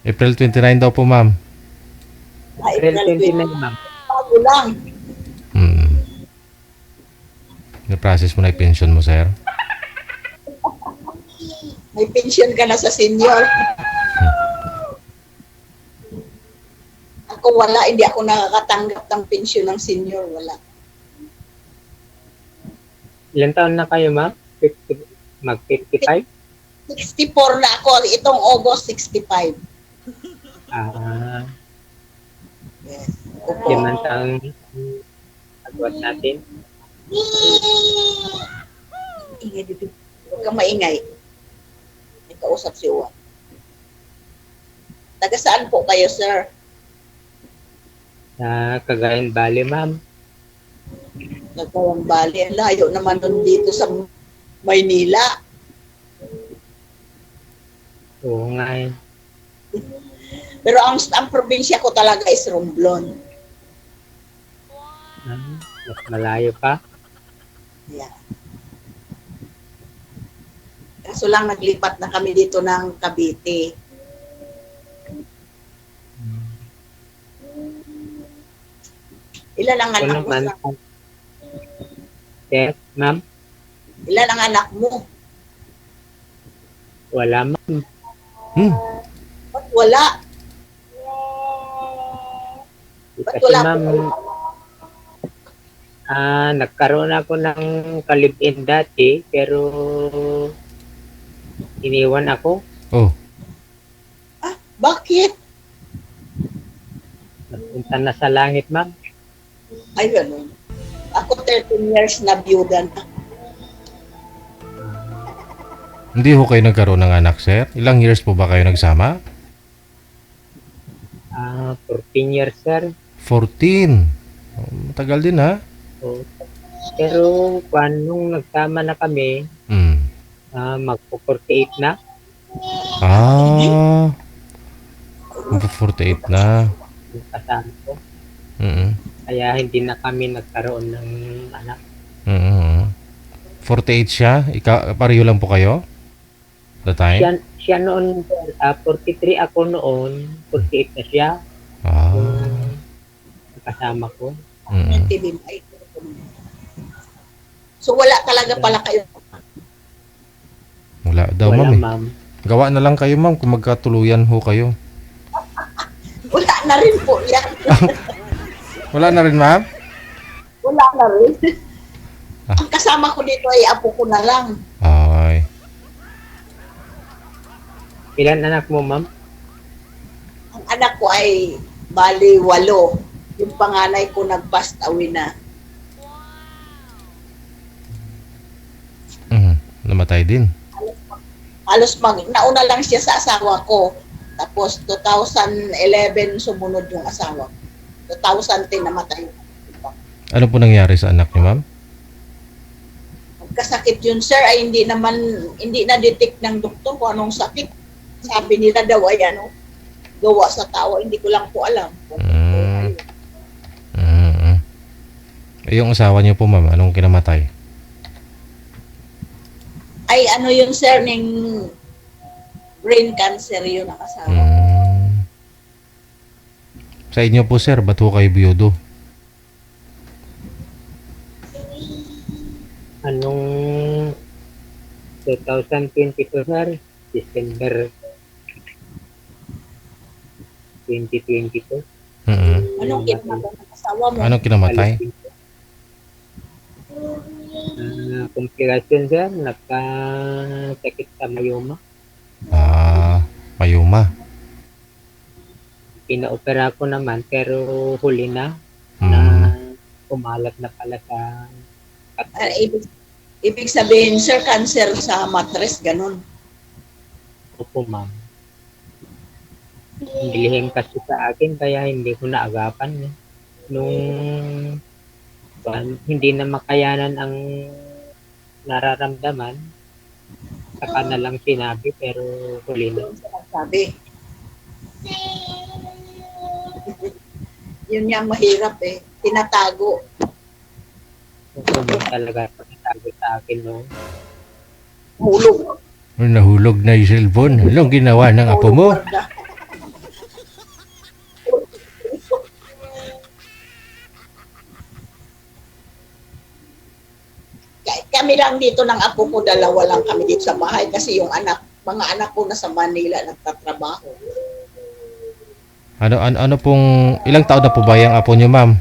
April 29 daw po, ma'am. April 29, ma'am. Bago lang. Na-process mo na yung pension mo, sir? May pension ka na sa senior. Ako wala, hindi ako nakakatanggap ng pension ng senior. Wala. Ilan taon na kayo, ma'am? 50, mag-55? 64 na ako. Itong August, 65. Yes. Opo. 5 taon agwat natin. Ingay dito. Huwag kang maingay. May kausap si Uwan. Taga saan po kayo, sir? Sa Cagayan Valley, ma'am. Nagkawang bali. Ang layo naman nun dito sa Maynila. Oo nga eh. Pero ang probinsya ko talaga is Romblon. Mas malayo pa. Yeah. Kaso lang naglipat na kami dito ng Cavite. Ilan ang Ako anak mo? naman. Yes, ma'am. Ilan ang anak mo? Wala, ma'am. Ba't wala? Ba't Kasi wala ma'am, nagkaroon ako ng kalib-in dati, pero iniwan ako. Oh, Bakit? Nagpunta na sa langit, ma'am. Ay, ganun. Ako 13 years na byuda na. hindi ho kayo nagkaroon ng anak, sir? Ilang years po ba kayo nagsama? 14 years, sir. 14. Oh, matagal din ha? So, pero nung nagsama na kami, Hmm. magpo-48 na. Ah. 48 na. Yung kasama ko. Mm. Kaya hindi na kami nagkaroon ng anak. Mm. 48 siya? Pareho lang po kayo? The time? Siya noon, sir, 43 ako noon, 48 na siya. Ah. Yung kasama ko. Mm. TV ay. So wala talaga pala kayo. Wala daw, Wala, ma'am eh. ma'am. Gawa na lang kayo, ma'am, kung magkatuluyan ho kayo. Wala na rin po yan. Wala na rin, ma'am? Wala na rin. Ang kasama ko dito ay apo ko na lang. Ay. Ilan anak mo, ma'am? Ang anak ko ay bali 8. Yung panganay ko nag-passed away na. Namatay din. Halos nauna lang siya sa asawa ko. Tapos 2011 sumunod yung asawa ko. 2010 namatay. Ano po nangyari sa anak niyo, ma'am? Magkasakit yun, sir, ay hindi na-detect ng doktor kung anong sakit. Sabi nila daw ay gawa sa tao. Hindi ko lang po alam. Yung asawa niyo po, ma'am, anong kinamatay? Ay yun, sir, ng brain cancer yun ang asawa. Sa inyo po, sir, ba't ho kayo biyudo? Anong 2022, sir? December 2022. Anong kinamatay ng asawa mo? Anong kinamatay? Komplikasyon, sir. Nagkasakit sa mayoma. Mayuma. Pinaopera ko naman, pero huli na. Kumalat na pala sa Ibig sabihin, sir, cancer sa matres, ganun. Opo, ma'am. Nilihim kasi sa akin, kaya hindi ko naagapan. Nung hindi na makayanan ang nararamdaman, saka na lang sinabi, pero huli na. Sabi. Yun yung mahirap eh. Tinatago. Hindi talaga pagkatago sa akin, no? Hulog. Nahulog na yung cellphone. Anong ginawa ng apo mo? Kami lang dito ng apo ko, 2 lang kami dito sa bahay kasi yung mga anak ko nasa Manila nagtatrabaho. Ano pong, ilang taon na po ba yung apo niyo, ma'am?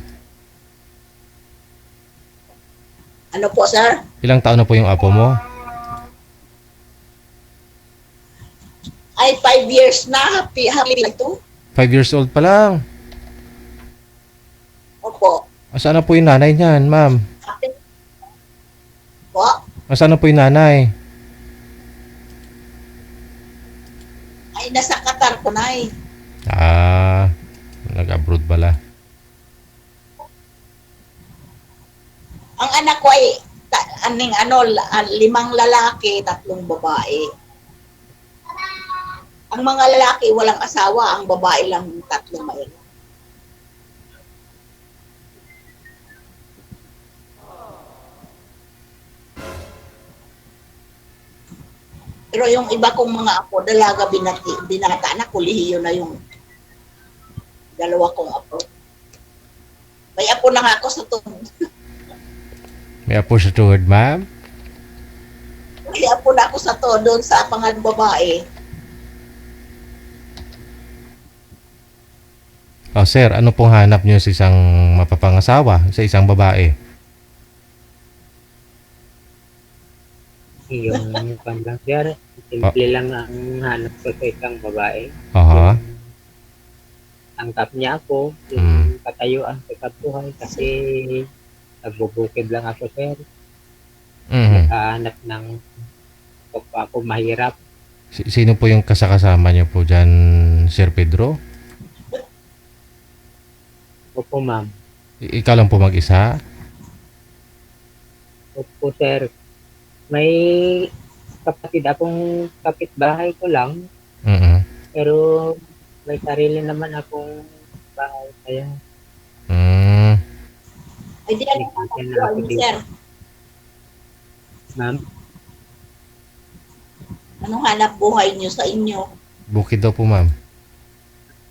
Ano po, sir? Ilang taon na po yung apo mo? Ay, 5 years na. Happy na ito. 5 years old pa lang. Opo. Asaan na po yung nanay niyan, ma'am? Happy. Po? Asaan na po yung nanay? Ay, nasa Qatar ko na eh. Nag-abroad pala. Ang anak ko ay limang lalaki, 3 babae. Ang mga lalaki walang asawa, ang babae lang 3 mayroon. Pero yung iba kong mga apo, dalaga binata na, kolehiyo na yung 2 kong apo. May apo na nga ako sa tuhod. May apo sa tuhod, ma'am? May apo na ako sa tuhod doon sa pangan babae. Oh, sir, ano pong hanap niyo sa isang mapapangasawa, sa isang babae? Yung pandang sir, simple lang ang hanap ko sa isang babae. Aha. Angkap niya ako, yung katayuan sa kabuhay kasi nagbubukid lang ako, sir. Mhm. Nakahanap ng kapwa ko mahirap. Sino po yung kasakasama niyo po dyan, Sir Pedro? Opo, ma'am. Ikaw lang po mag-isa? Opo, sir. May kapatid akong kapitbahay ko lang, Mhm. pero may sarili naman akong bahay. Kaya, Mm. Ay, di alam Nagkita na ko, ako dito. sir. ma'am, Anong hanap buhay niyo sa inyo? Bukid daw po, ma'am.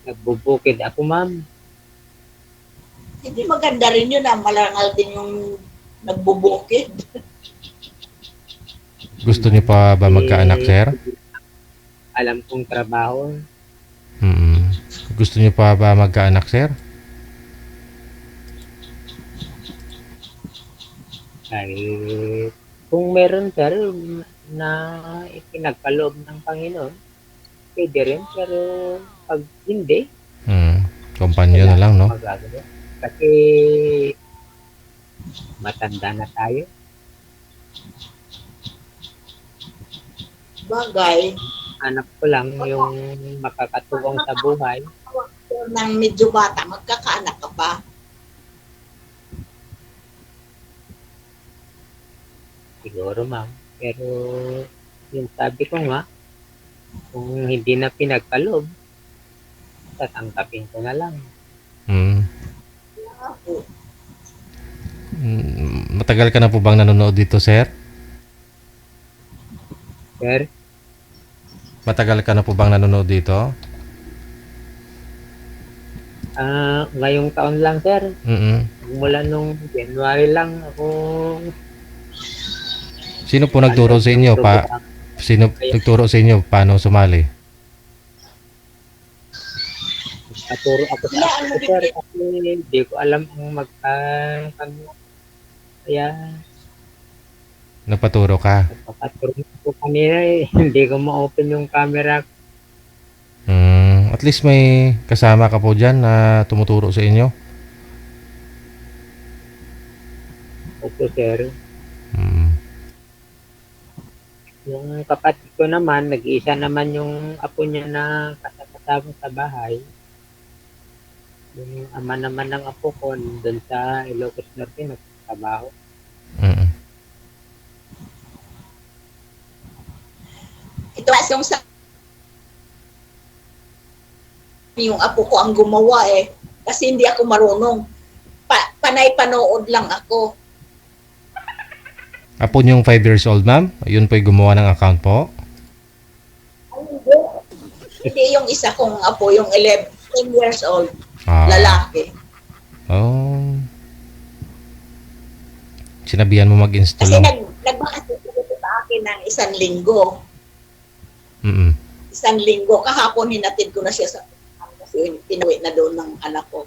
nagbubukid ako, ma'am. Hindi maganda rin yun na malangal din yung nagbubukid. Gusto niyo pa ba magkaanak, sir? Alam kong trabaho. Mhm. Gusto niyo pa ba magkaanak, sir? Ay, kung meron, sir, na ipinagkaloob ng Panginoon, pwede rin, pero pag hindi, Kompanyo na lang, no? magagawa. Kasi matanda na tayo. Bagay, Anak ko lang yung makakatuwang sa buhay. nang medyo bata, magkakaanak ka pa. Siguro, ma'am. Pero yung sabi ko nga, kung hindi na pinagkaloob, tatangkapin ko na lang. Mm. Matagal ka na po bang nanonood dito, sir? Sir, Matagal ka na po bang nanonood dito? ngayong taon lang, sir. Mhm. Mula nung January lang ako Sino po nagturo sa inyo Sino nagturo sa inyo paano sumali? Naturo ako sa apo ko, sir, kasi hindi ko alam ang kaya Nagpaturo ka? napaturo ko kanina hindi ko ma-open yung camera. At least may kasama ka po dyan na tumuturo sa inyo? Opo, sir. Mm. Yung kapatid ko naman, nag-iisa naman yung apo niya na kasama sa bahay. Yung ama naman ng apo ko, doon sa Ilocos Norte, nagtatrabaho. Mm. Ito as yung apo ko ang gumawa kasi hindi ako marunong. Panay panood lang ako. Apo niyong 5 years old, ma'am? Yun po'y gumawa ng account po? Hindi yung isa kong apo, yung 10 years old, Ah. lalaki. Oh. Sinabihan mo mag-install Kasi ng... nagbakasyon dito sa akin ng 1 linggo. Mm. 1 linggo. Kahapon hinatid ko na siya sa kasi pinuwi na doon ng anak ko.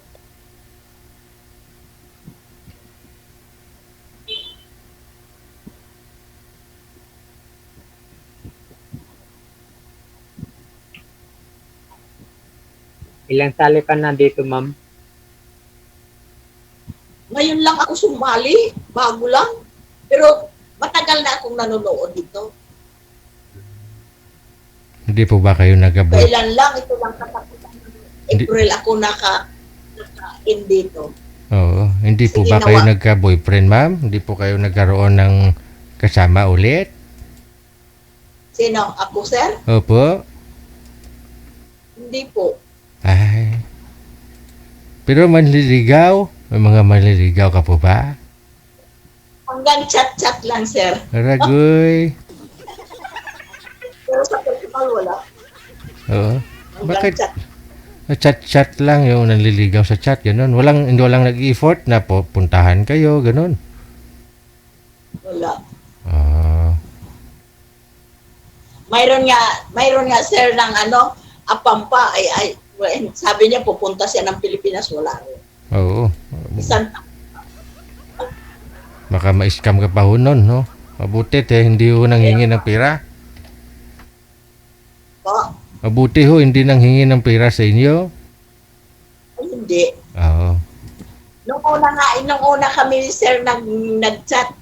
Ilang sali ka na dito, ma'am? Ngayon lang ako sumali, bago lang. Pero matagal na akong nanonood dito. Hindi po ba kayo nag-abot? Kailan lang, ito lang katapusan ng April ako naka-in dito. Oo. Hindi po Sige, ba kayo nawa. nagka-boyfriend, ma'am? Hindi po kayo nagkaroon ng kasama ulit? Sino? Ako, sir? Opo. Hindi po. Ay. Pero manliligaw? May mga manliligaw ka po ba? Hanggang chat-chat lang, sir. Aragoy. Pero sa personal, wala. Oo. Hanggang Bakit? chat. Chat-chat lang yung nanliligaw sa chat, gano'n. Hindi walang nag-effort na po, puntahan kayo, gano'n. Wala. Ah. Mayroon nga, sir, ng apampa. Sabi niya, pupunta siya ng Pilipinas. Wala rin. Oo. Isang Baka ma-scam ka pa ho nun, no? Mabuti, hindi ho nanghingi ng pera. po. Mabuti ho, hindi nanghingi ng pera sa inyo. Ay, hindi. Oo. Nung una kami, sir, nag-chat.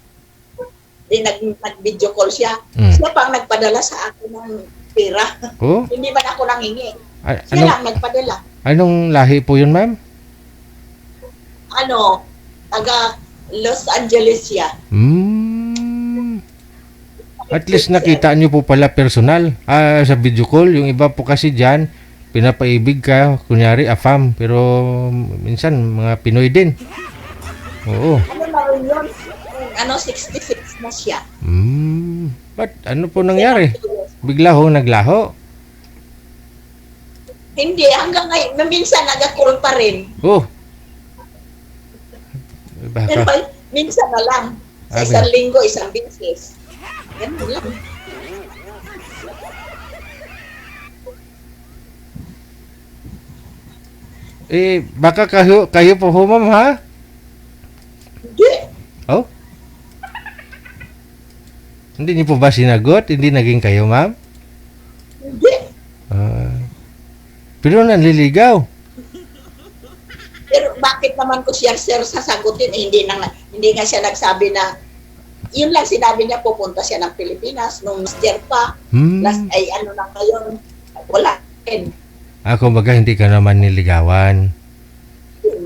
Nag-video call siya. Siya pang nagpadala sa akin ng pera. Oh? Hindi man ako nanghingi. A- Siya anong, lang nagpadala. anong lahi po yun, ma'am? Taga Los Angeles siya. At least nakita nyo po pala personal sa video call. Yung iba po kasi dyan, pinapaibig ka, kunyari afam, pero minsan mga Pinoy din. Oo. Na rin yun? 66 na siya. But ano po nangyari? Bigla ho naglaho. Hindi, hanggang ngayon, minsan nag-call pa rin. Oh. Pero Baka, minsan na lang. Sa isang linggo, isang beses. Ganun lang. baka kayo po ho, ma'am, ha? Hindi. Oh? Hindi niyo po ba sinagot? Hindi naging kayo, ma'am? Hindi. Pero nanliligaw. Pero bakit naman ko siya, sir, sasagutin? Hindi nga siya nagsabi na, yun lang sinabi niya, pupunta siya ng Pilipinas. Nung mister pa, last ay na ngayon, wala rin. Ako baga hindi ka naman niligawan.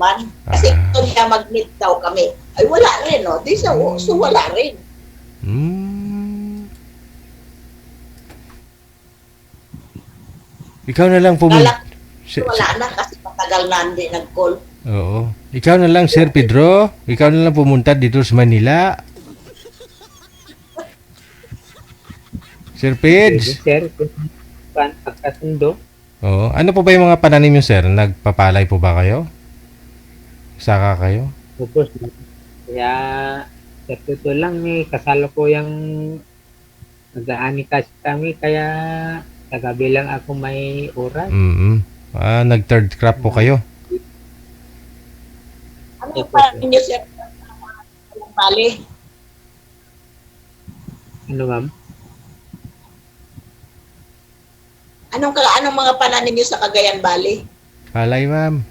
Man. Kasi ito niya mag-meet daw kami. Ay wala rin, no? Di sa so wala rin. Ikaw na lang Wala na kasi matagal na hindi nag-call. Oo. Ikaw na lang, Sir Pedro. Ikaw na lang pumunta dito sa Manila. Sir Peds. Sir, kung pagkasundo, Oo. Ano po ba yung mga pananim nyo, sir? Nagpapalay po ba kayo? Saka kayo? upos. Kaya, sa totoo lang, kasalo ko yung nag-aani kasi kami, kaya sa gabi lang ako may oras. Nag-third crop po kayo? Ano pa ninyo, sir? Bali. Ano, ma'am? Anong mga pananim niyo sa Cagayan Valley? Palay, ma'am.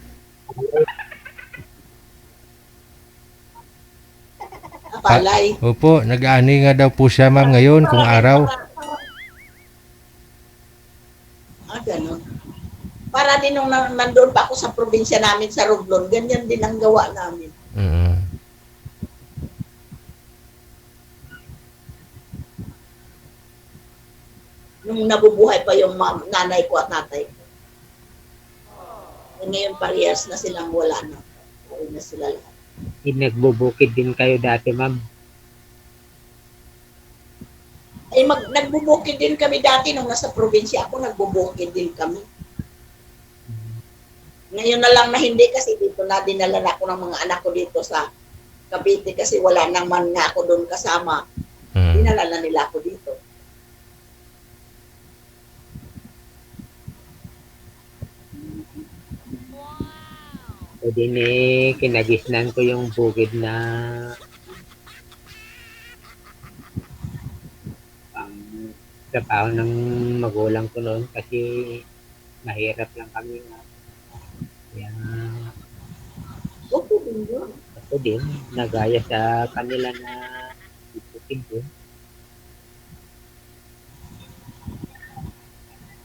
Palay. Opo, nag-aani nga daw po siya, ma'am, ngayon kung araw. Ganun. Para din nung nandun pa ako sa probinsya namin sa Romblon, ganyan din ang gawa namin. Nung nabubuhay pa yung nanay ko at tatay ko. Ngayon parehas na silang wala na. Wala na sila lahat. Nagbubukid din kayo dati, ma'am. Ay, nagbubukid din kami dati nung nasa probinsya ako, nagbubukid din kami. Ngayon na lang na hindi kasi dito na dinala na ako ng mga anak ko dito sa Cavite kasi wala naman nga ako doon kasama. Dinala na nila ako dito. O din kinagisnan ko yung bukid na pang trabaho ng magulang ko noon kasi mahirap lang kami nga. Kaya Okay din yun. ako din nagaya sa kanila na bukid din.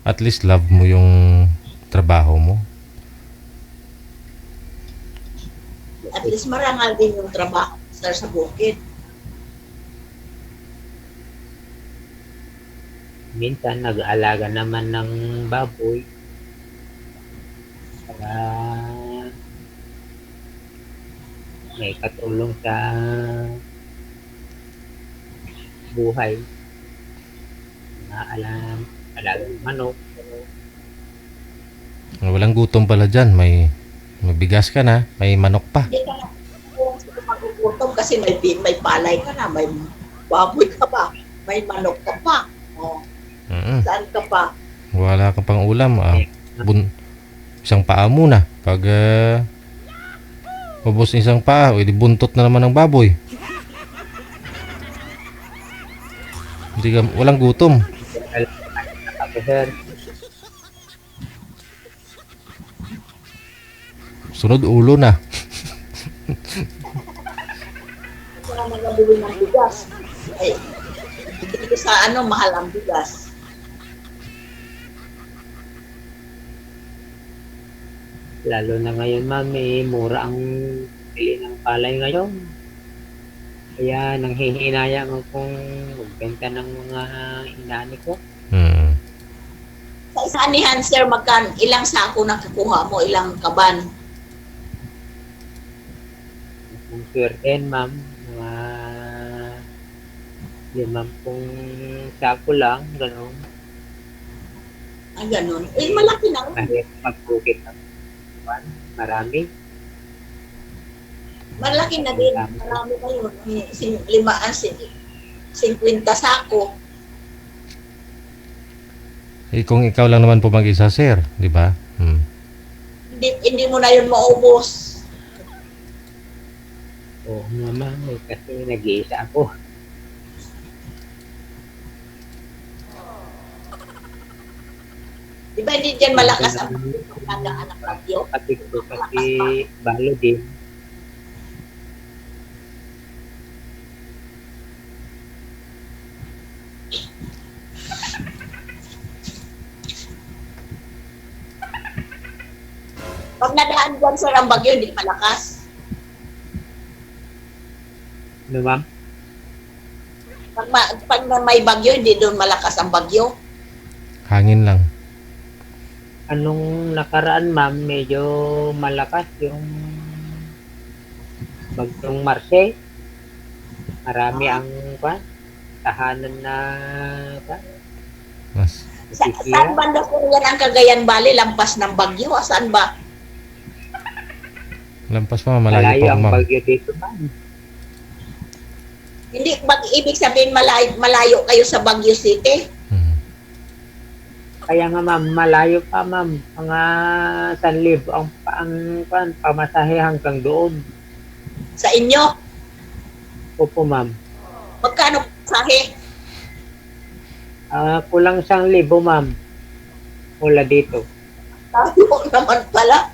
At least love mo yung trabaho mo. At At least marangal din yung trabaho, sir, sa bukid. Minsan nag-aalaga naman ng baboy. Para may katulong sa buhay. Alagang manok. Walang gutom pala dyan. May bigas ka na, may manok pa. Hindi ka na magugutom kasi may palay ka na, may baboy ka pa, may manok ka pa. Oh, saan ka pa? Wala ka pang ulam. Isang paa muna. Pag ubos isang paa, edi buntot na naman ng baboy. Walang gutom. Sir, Sunod ulo na. Wala nagabili ng bigas. Ay, dito sa mahal ang bigas. lalo na ngayon, ma'am, mura ang bili ng palay ngayon. Kaya nanghihinayang akong magbenta ng mga inani ko. Sa isa anihan, sir, ilang sako na kukuha mo, ilang kaban? Kung swerten, ma'am, mga 50 sako lang, gano'n. Ganun. Malaki na. Kahit magbukit ang marami. Malaki na din. Marami na yun. 50 sako. Kung ikaw lang naman po mag-isa, sir, di ba? Hindi mo na yun maubos. Oo naman, kasi nag-iisa ako. Di ba hindi dyan malakas ang anak bagyo? Kapatid ko kasi balo din. Pag nadaan dyan, sir, ang bagyo, hindi malakas. Ano, ma'am? Pag may bagyo, hindi doon malakas ang bagyo. Hangin lang. Anong nakaraan, ma'am, medyo malakas yung bagyong Marse. Marami ang tahanan na Mas. Saan banda po yan ang Cagayan Valley, lampas ng bagyo? Saan ba? Lampas pa, malayo pa, ang ma'am. bagyo dito, ma'am. Hindi, ibig sabihin malayo kayo sa Baguio City? Kaya nga, ma'am, malayo pa, ma'am. Mga 1,000 ang pamasahe hanggang doon. Sa inyo? Opo, ma'am. Magkano sahe? Kulang 1,000, ma'am. Mula dito. Tayo naman pala.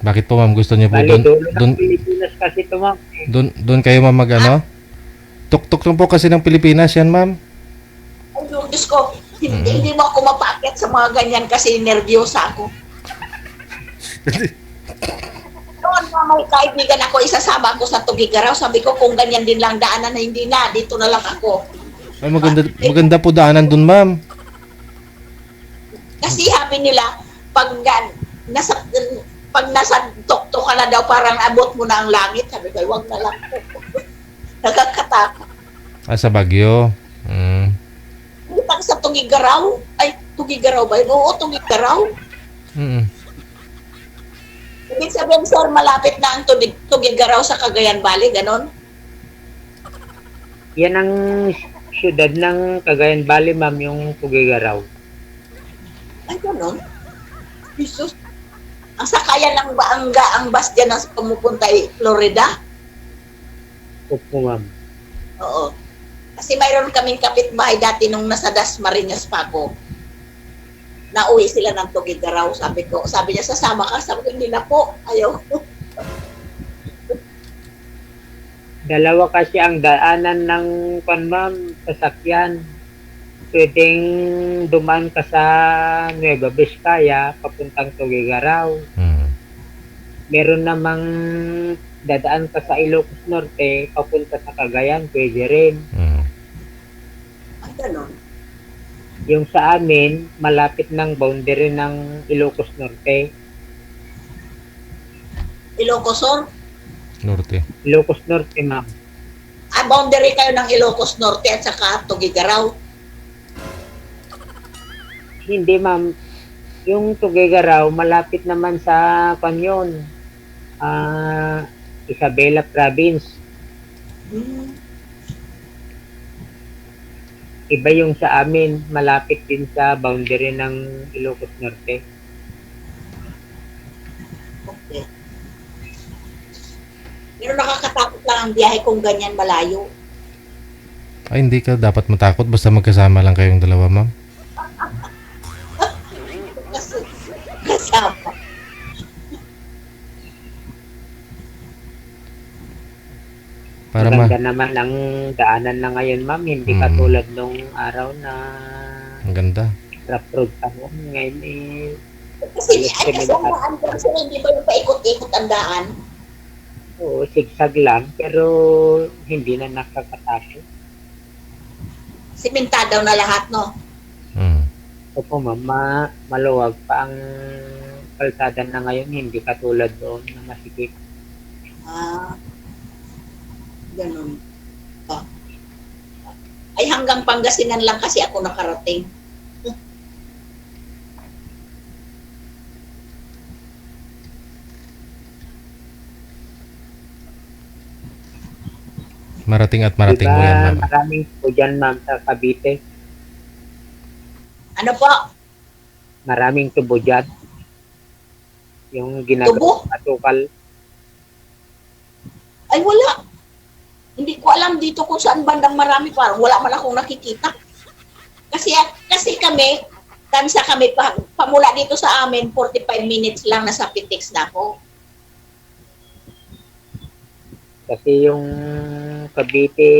Bakit po, ma'am? Gusto niyo po Bali, dulo doon ng Pilipinas kasi ito, ma'am. doon kayo, ma'am, mag-ano? Tuk-tuk lang po kasi ng Pilipinas yan, ma'am. Ay, Diyos ko, hindi mo ako mapaakyat sa mga ganyan kasi nervyosa ako. Noon pa may kaibigan ako, isasama ako sa Tugigaraw. Sabi ko, kung ganyan din lang daanan na hindi na, dito na lang ako. Ay, maganda po daanan doon, ma'am. Kasi sabi nila, pag nasa tuktok ka na daw, parang abot mo na ang langit. Sabi ko, wag na lang. Nakakatakot. Sa Baguio. Utang sa Tugigaraw. Ay, Tugigaraw ba yun? Oo, Tugigaraw. Ibig sabihin, sir, malapit na ang Tugigaraw sa Cagayan Valley, ganon? Yan ang syudad ng Cagayan Valley, ma'am, yung Tugigaraw. Ay, ganon? Jesus. Ang sakayan ng ang bus dyan na pumupunta ay Florida? Opo, ma'am. Oo. Kasi mayroon kaming kapitbahay dati nung nasa Dasmariñas pa ako. Nauwi sila ng Tugigaraw. Sabi niya, sasama ka? Sabi ko, hindi na po. Ayaw. Dalawa kasi ang daanan ng ma'am, sasakyan. Pwedeng dumaan ka sa Nueva Vizcaya, papuntang Tugigaraw. meron namang dadaan ka sa Ilocos Norte, papunta sa Cagayan, pwede rin. Ay, ganun. Yung sa amin, malapit ng boundary ng Ilocos Norte. Ilocosor? Norte. Ilocos Norte, ma'am. Boundary kayo ng Ilocos Norte at saka Tugigaraw. Hindi, ma'am. Yung Tuguegarao, malapit naman sa kanyon. Isabela Province. Hmm. Iba yung sa amin, malapit din sa boundary ng Ilocos Norte. Okay. Pero nakakatakot lang ang biyahe kung ganyan malayo. Ay, hindi ka dapat matakot basta magkasama lang kayong dalawa, ma'am. Kasi kasama. Para Maganda naman ang daanan na ngayon, ma'am. Hindi katulad nung araw na ang ganda. rough road pa noon. Ngayon Kasi ang daan ko kasi hindi ba yung paikot-ikot ang daan? oo, sigsag lang, pero hindi na nakakatakot. Simentado na lahat, no? Opo, ma'am, maluwag pa ang kalsada na ngayon, hindi katulad doon na masikip. Ganun. Ay, hanggang Pangasinan lang kasi ako nakarating. Marating at marating mo yan, ma'am. Maraming po dyan, ma'am, sa Cavite. Ano po? Maraming tubo dyan. Yung Tubo? ginagawa atukal. Ay, wala. Hindi ko alam dito kung saan bandang marami. Parang wala man akong nakikita. Kasi kami, tansa kami, pamula dito sa amin, 45 minutes lang nasa Pitex na ako. Kasi yung Cavite,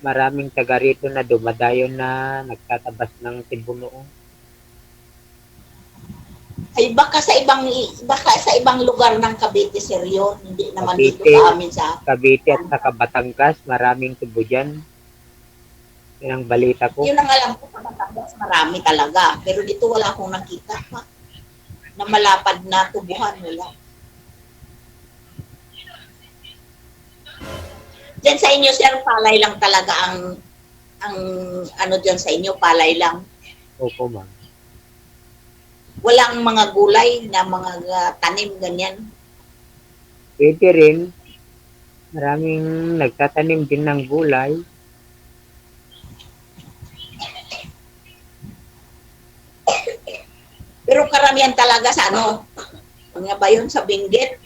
maraming taga rito na dumadayon na nagtatabas ng tibunoong. Ay, baka sa ibang lugar ng Cavite, sir, yun. Hindi naman Cavite, dito sa amin sa... Cavite at saka Batangas, maraming tubo dyan. Yan ang balita ko. Yun ang alam ko, sa Batangas, marami talaga. Pero dito wala akong nakita pa. Na malapad na tubuhan, wala. Diyan sa inyo, sir, palay lang talaga ang ano diyan sa inyo, palay lang. Opo, ma'am. Walang mga gulay na mga tanim, ganyan. Pwede rin. Maraming nagtatanim din ng gulay. Pero karamihan talaga sa ano, mga ba yun, sa Benguet?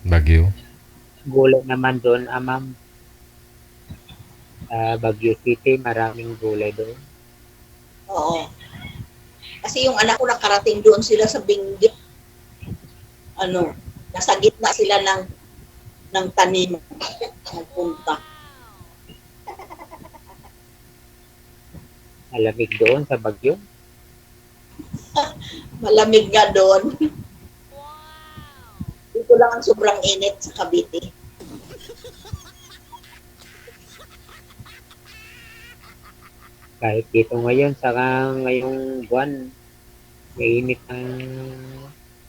Baguio. Gulay naman doon, ma'am. Baguio City, maraming gulay doon. Oo. Kasi yung anak ko nakarating doon sila sa Benguet. Ano, nasa gitna sila ng tanim. Nagpunta. Malamig doon sa Baguio. Malamig nga doon. Dito lang ang sobrang init sa Cavite. Kahit dito ngayon, saka ngayong buwan, mainit ang...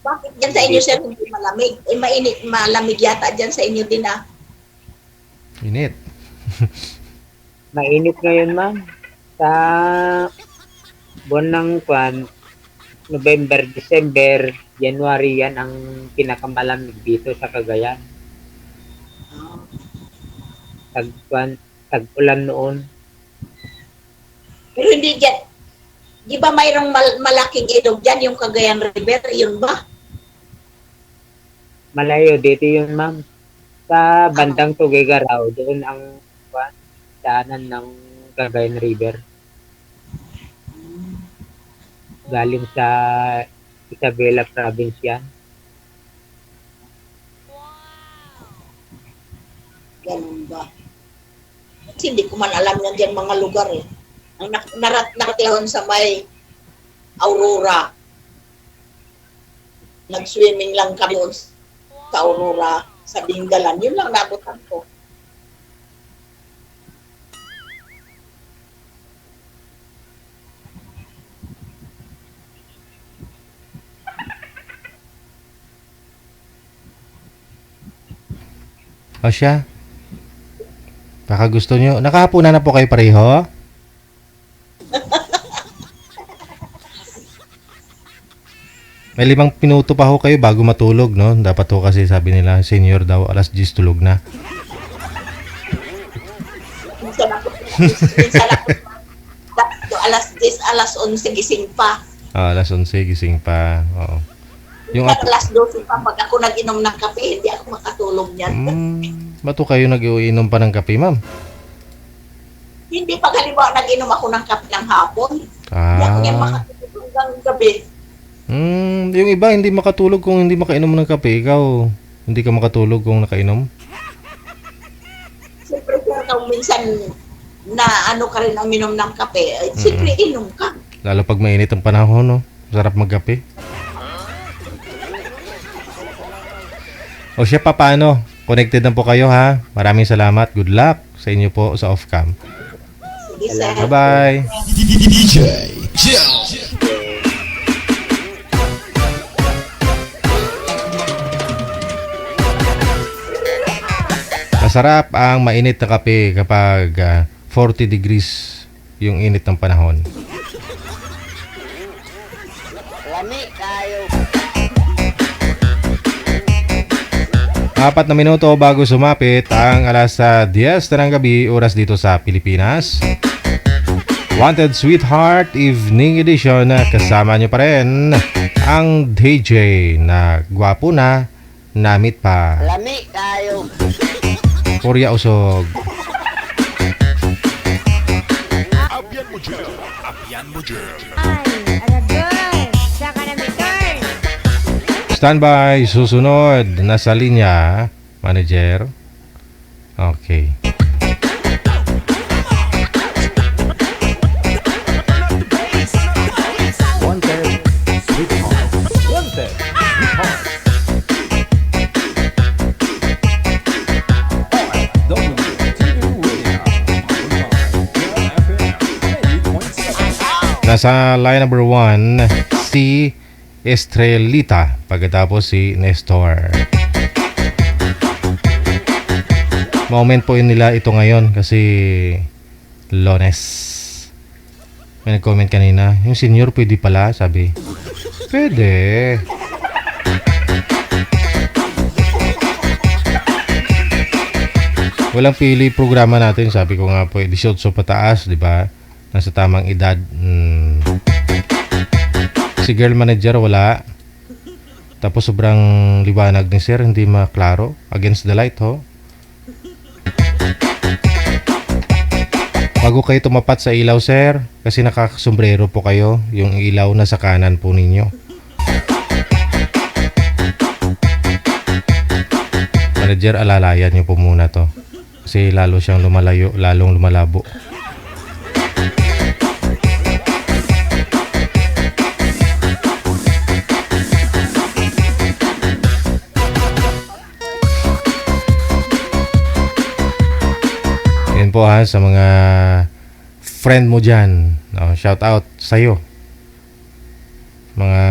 Bakit dyan sa inyo, sir, hindi malamig? Eh, mainit, malamig yata dyan sa inyo din, ah. Init. Mainit ngayon, ma'am. Sa buwan ng kwan, November, December, January, yan ang pinakamalamig dito sa Cagayan. Tag-ulan noon. Pero hindi dyan. Di ba mayroong malaking ilog dyan, yung Cagayan River, yun ba? Malayo dito yun, ma'am. Sa bandang Tuguegarao, doon ang daanan ng Cagayan River. Galing sa Isabela Province yan. Ganun ba? Kasi hindi ko man alam yan dyan mga lugar, eh. Ang nakatihon sa may Aurora. Nag-swimming lang kami doon sa Aurora, sa Bingalan. Yun lang nabutan ko. O siya? Baka gusto nyo. Nakahapunan na po kayo pareho? May 5 minuto pa ho kayo bago matulog, no? Dapat ho kasi sabi nila, senior daw, alas 10 tulog na. Minsan ako, alas 10, alas 11 gising pa. Alas 11, gising pa. Oo. Yung Alas 12 pa, pag ako nag-inom ng kape, hindi ako makatulog niyan. ba't ho kayo nag-iinom pa ng kape, ma'am? Hindi pag halimbawa nag-inom ako ng kape ng hapon. Hindi ako yan makatulog hanggang gabi. Yung iba hindi makatulog kung hindi makainom ng kape. Ikaw, hindi ka makatulog kung nakainom? Siyempre kung minsan na ano ka rin ang minom ng kape, siyempre inom ka. Lalo pag mainit ang panahon, no? Sarap magkape. O siya pa, paano? Connected na po kayo, ha? Maraming salamat. Good luck sa inyo po sa off-cam. Sige, sir. Bye-bye. DJ Jill. Masarap ang mainit na kape kapag 40 degrees yung init ng panahon. Lami kayo. 4 na minuto bago sumapit ang alas 10 na ng gabi, oras dito sa Pilipinas. Wanted Sweetheart Evening Edition. Kasama nyo pa rin ang DJ na gwapo na, namit pa. Lami kayo. Purya usog. Abyan mo Jill. Abyan mo Jill. Ay, aragod. Saka na may turn. Standby, susunod. Nasa linya, manager. Okay. Wanted, Sweetheart. Wanted, Sweetheart. Nasa line number 1, si Estrelita. Pagkatapos si Nestor. Moment po yun nila ito ngayon kasi Lones. May nag-comment kanina, yung senior pwede pala, sabi. Pwede. Walang pili programa natin, sabi ko nga po, 18 pataas, di ba? Nasa tamang edad. Si girl manager wala. Tapos sobrang liwanag ni sir, hindi maklaro. Against the light, ho. Bago kayo tumapat sa ilaw, sir, kasi nakakasombrero po kayo, yung ilaw na sa kanan po ninyo. Manager, alalayan nyo po muna to. Kasi lalo siyang lumalayo, lalong lumalabo. Yan po ha, sa mga friend mo dyan. Shout out sa'yo. Mga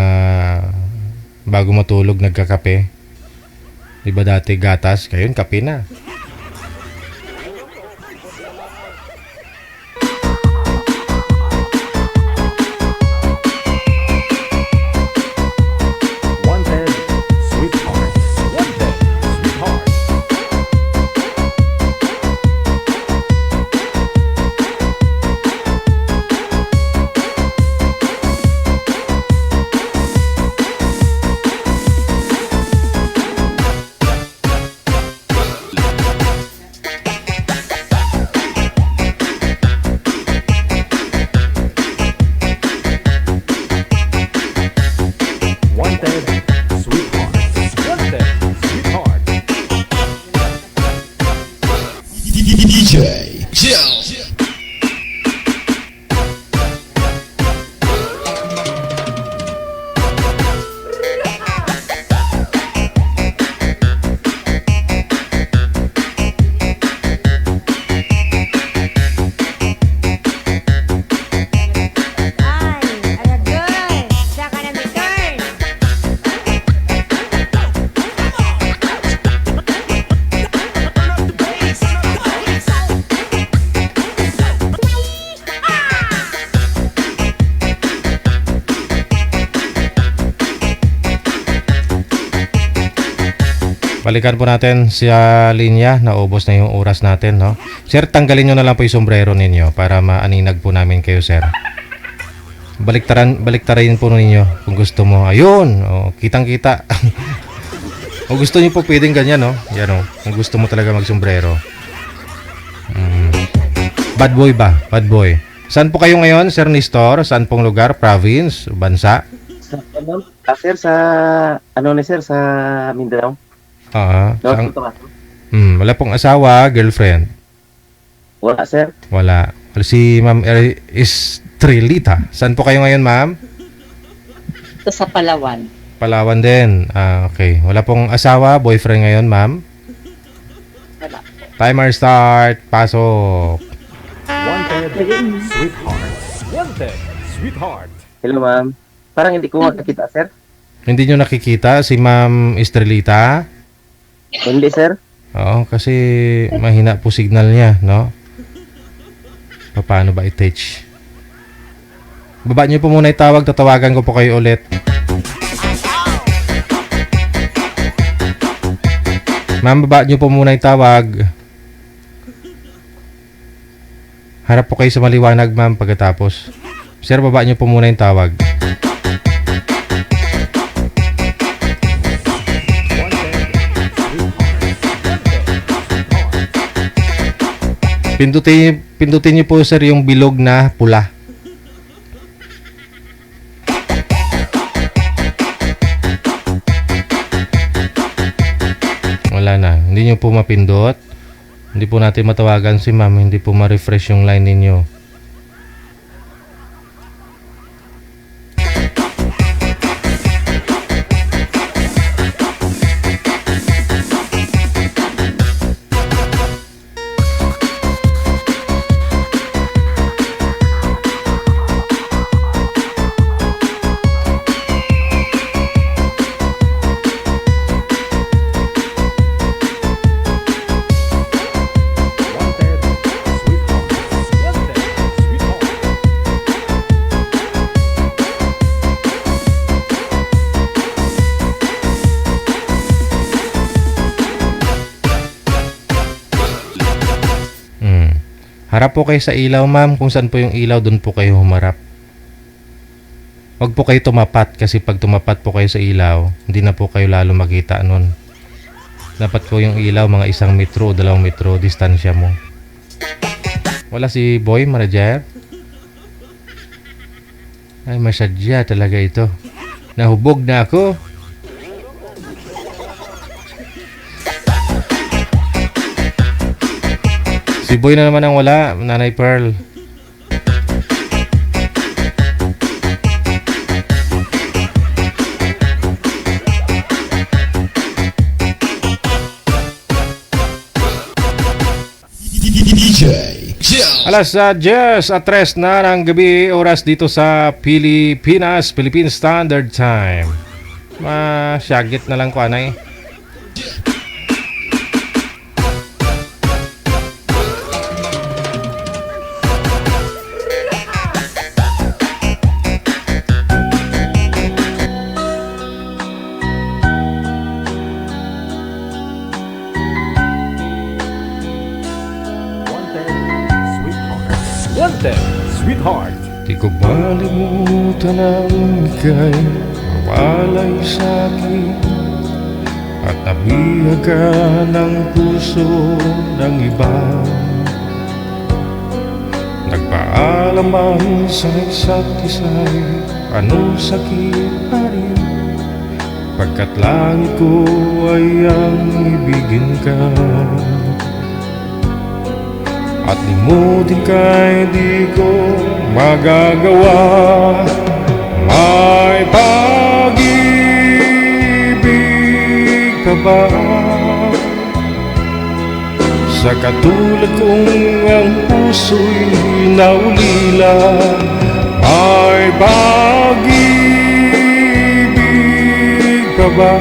bago matulog nagkakape. Diba dati gatas, ngayon kape na. Wanted, Sweetheart. Wanted, Sweetheart. Wanted, Sweetheart. Wanted, Sweetheart. DJ Jill. Balikan po natin sa linya. Naubos na yung oras natin, no? Sir, tanggalin nyo na lang po yung sombrero ninyo para maaninag po namin kayo, sir. Baliktarin po ninyo kung gusto mo. Ayun, oh, kitang-kita. Kung gusto niyo po pwedeng ganyan, no? Yan, oh. Kung gusto mo talaga mag-sombrero. Bad boy ba? Bad boy. Saan po kayo ngayon, Sir Nestor? Saan pong lugar? Province? Bansa? Sir, sa sir, sa Mindanao. Wala pong asawa, girlfriend? Wala, sir. Wala. Si Ma'am Estrelita. Saan po kayo ngayon, ma'am? Ito sa Palawan. Palawan din. Okay. Wala pong asawa, boyfriend ngayon, ma'am? Wala. Timer start. Pasok. Wanted, sweetheart. Wanted, sweetheart. Hello, ma'am. Parang hindi ko makakita, sir. Hindi nyo nakikita si Ma'am Estrelita? Hindi, sir. Oo, kasi mahina po signal niya, no? Paano ba i-touch? Baba niyo po muna itawag, tatawagan ko po kayo ulit. Ma'am, baba niyo po muna itawag. Harap po kayo sa maliwanag, ma'am, pagkatapos. Sir, baba niyo po muna yung tawag. Pindutin niyo po, sir, yung bilog na pula. Wala na. Hindi niyo po mapindot. Hindi po natin matawagan si ma'am. Hindi po ma-refresh yung line ninyo. Harap po kayo sa ilaw, ma'am. Kung saan po yung ilaw, doon po kayo humarap. Huwag po kayo tumapat kasi pag tumapat po kayo sa ilaw, hindi na po kayo lalo makita nun. Dapat po yung ilaw, mga 1 metro o 2 metro, distansya mo. Wala si Boy, manager? Ay, masadya talaga ito. Nahubog na ako. Si Boy na naman ang wala, Nanay Pearl. Alas 10:03 na ng gabi, oras dito sa Pilipinas, Philippine Standard Time. Masyagit na lang ko, anay. Wanted, sweetheart. Di ko malimutan ang ika'y mawalay sa'kin at nabihag ka ng puso ng iba. Nagpaalaman sa isa't isa'y anong sakit pa rin, pagkat langit ko ay ang ibigin ka. At limutin ka'y di ko magagawa. May pag-ibig ka ba sa katulad kong ang puso'y naulila? May pag-ibig ka ba?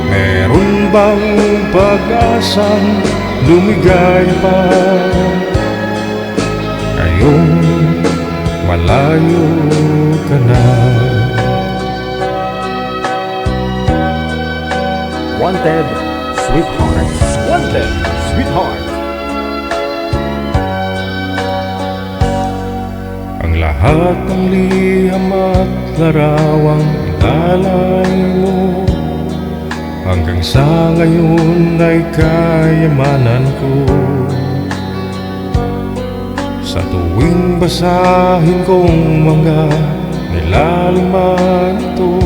Meron bang pag-asang lumigay pa ngayong malayo ka na? Wanted, Sweetheart. Wanted, Sweetheart. Ang lahat ng liham at larawang ilalay mo, hanggang sa ngayon ay kayamanan ko. Sa tuwing basahin kong mga nilalaman ito,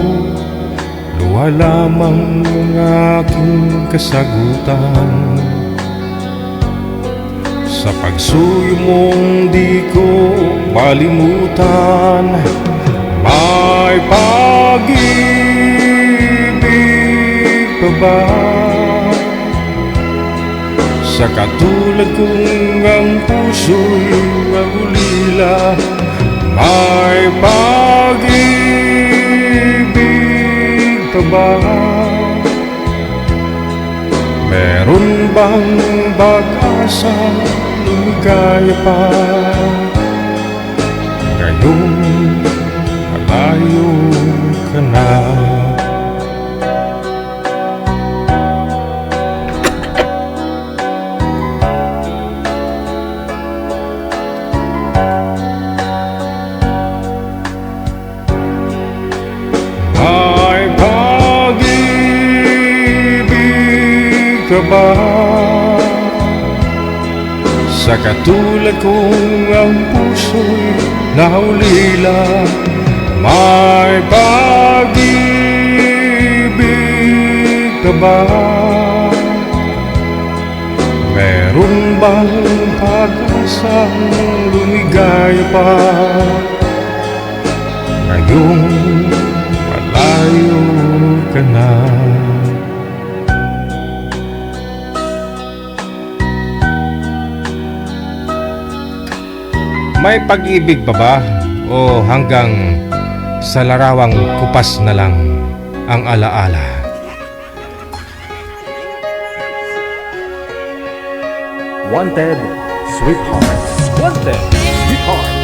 luha lamang ang aking kasagutan. Sa pagsuyo mong di ko malimutan, may pag-ibig pa ba? Sa katulad kong ang puso'y magulila, may pag-ibig pa ba? Meron bang pag-asa lumigaya pa? Ngayong malayo ka na. May pag-ibig ka ba? Sa katulad kong ang puso'y naulila, may pag-ibig ka ba? Meron bang pag-asang lumigaya pa? Ngayong malayo ka na. May pag-ibig pa ba? O hanggang sa larawang kupas na lang ang alaala? Wanted, Sweetheart. Wanted, Sweetheart.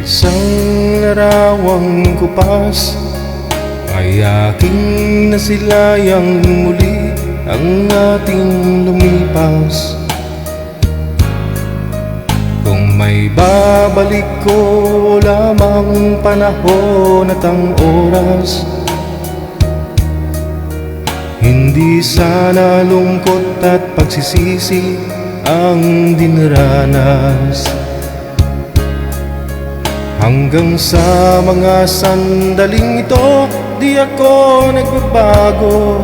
Isang larawang kupas ay aking nasilayang muli ang ating lumipas. Kung may babalik ko lamang panahon at ang oras, hindi sana lungkot at pagsisisi ang dinaranas. Hanggang sa mga sandaling ito, di ako nagbabago.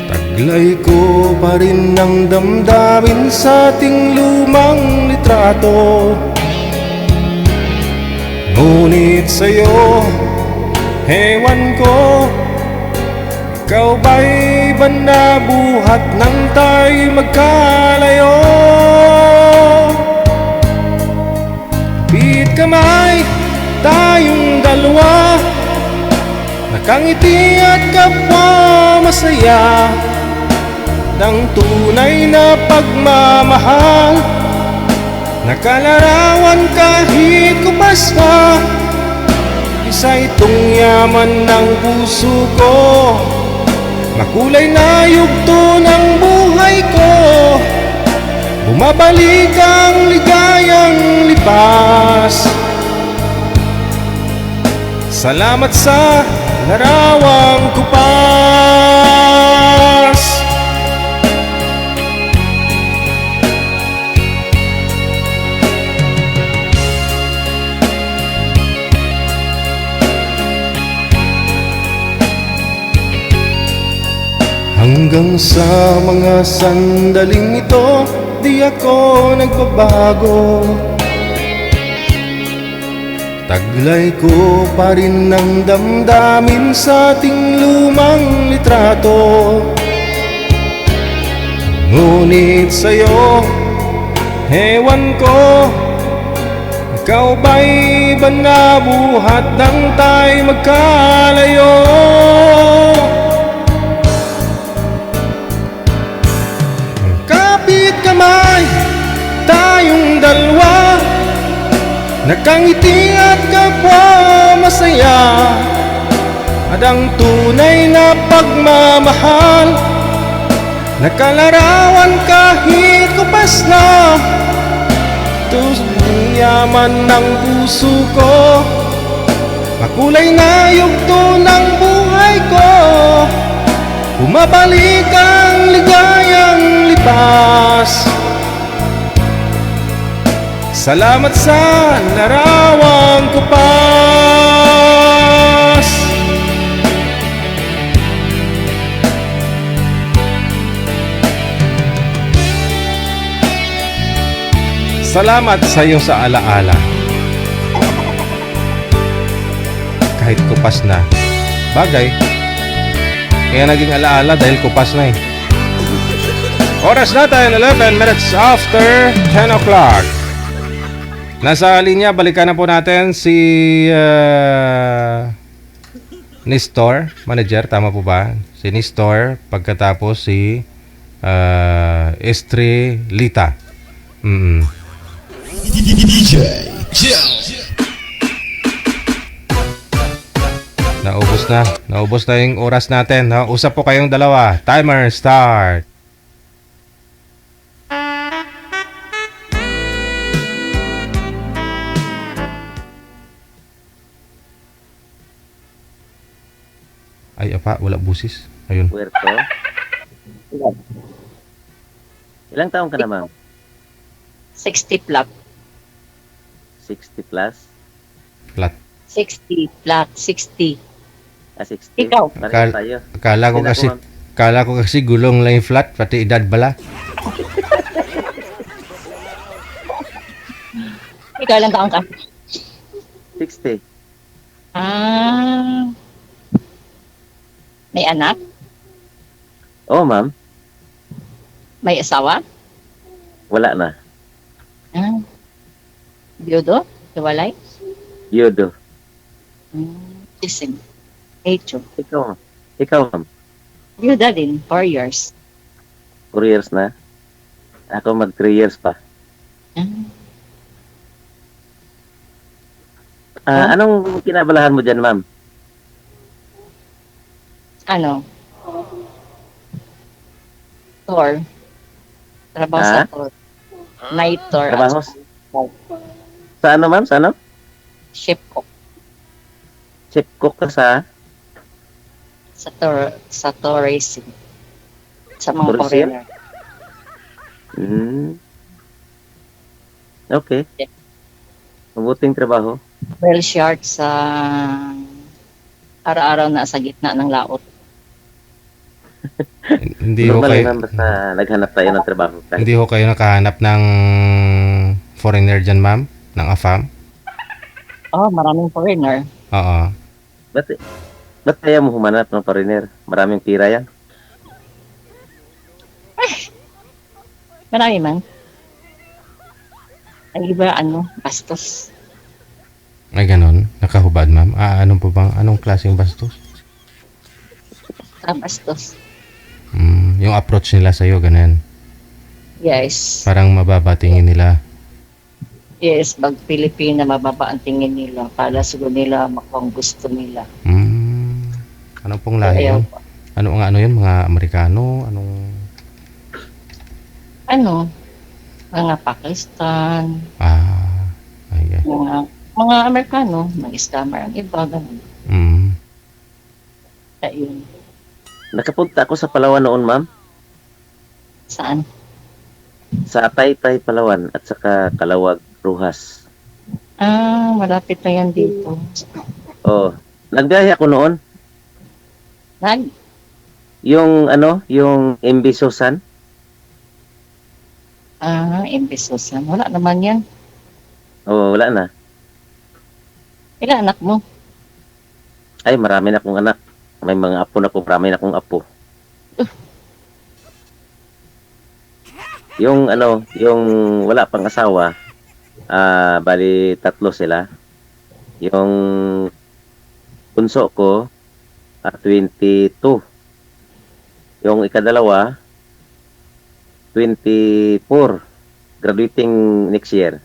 Taglay ko pa rin ang damdamin sa ating lumang litrato. Ngunit sa'yo, ewan ko, ikaw ba'y banabuhat nang tayo'y magkalayo? Bit kamay, tayong dalawa, nakangiti at kapwa masaya, ng tunay na pagmamahal, nakalarawan kahit kupas na. Isa itong yaman ng puso ko, makulay na yugto ng buhay ko. Bumabalik ang ligayang lipas. Salamat sa larawang kupas. Hanggang sa mga sandaling ito, di ako nagbabago. Taglay ko pa rin ang damdamin sa ating lumang litrato. Ngunit sa'yo, ewan ko, ikaw ba'y ba nabuhat nang tayo magkalayo? Kapit kamay, tayong dalawa, nakangiti at kapwa masaya. At ang tunay na pagmamahal, nakalarawan kahit kupas na. Tusong yaman ng puso ko, makulay na yugto ng buhay ko. Bumabalik ang ligayang lipas. Salamat sa larawang kupas. Salamat sa iyo sa alaala. Kahit kupas na. Bagay. Kaya naging alaala dahil kupas na eh. Oras natin, 11 minutes after 10 o'clock. Nasa linya, balikan na po natin si Nestor, manager, tama po ba? Si Nestor, pagkatapos si Estrelita. DJ Jel. Naubos na yung oras natin. Usap po kayong dalawa. Timer start. Ay, apa, wala busis. Ayun. Puerto. Ilang taong ka na, ma'am? 60 plus. 60 plus? Flat. 60 plus. 60. 60? Ikaw? Pareho tayo. Kala ko kasi gulong lang yung flat, pati edad bala. Ikaw lang taong ka? 60. Ah. May anak? Oo, ma'am. May asawa? Wala na. Ah. Biyudo? Hiwalay? Yodo. Kising. Hecho. Ikaw, ma'am. Biyuda din. 4 years. 4 years na. Ako mag 3 years pa. Anong kinabalahan mo dyan, ma'am? Ano? Tour. Trabaho sa tour. Night tour. Trabaho? Sa ano, ma'am? Sa ano? Ship cook. Ship cook ka sa? Sa tourism. Sa mga Tourism? foreigner. Okay. Yeah. Mabuting trabaho. Well short sa araw-araw na sa gitna ng laot. Hindi ho Normal kayo, naman basta naghanap tayo ng trabaho. hindi ho kayo nakahanap ng foreigner dyan, ma'am? Ng AFAM? Oh, maraming foreigner. Oo. Ba't kaya mo humanap ng foreigner? Maraming pira yan. Marami man. Ay iba, bastos. Ay, ganon. Nakahubad, ma'am. Anong klaseng bastos? Bastos. Yung approach nila sa'yo, ganun. Yes. Parang mababatingin nila. Yes, pag Pilipina, mababa ang tingin nila. Para siguro nila makong gusto nila. Anong pong lahi yun? Ano yun? Mga Amerikano? Mga Pakistan. Ay. Mga Amerikano, mga scammer ang iba, ganun. Ayun. Nakapunta ako sa Palawan noon, ma'am. Saan? Sa Taytay, Palawan at saka Calawag, Rojas. Malapit na yan dito. Oh, nagbiyahe ako noon. Yung MB Susan. MB Susan. Wala naman yan. Oh, wala na. Ilan anak mo? Ay, marami na akong anak. May mga apo na po, marami na akong apo. Yung wala pang asawa, bali 3 sila. Yung bunso ko, 22. Yung ikadalawa, 24. Graduating next year.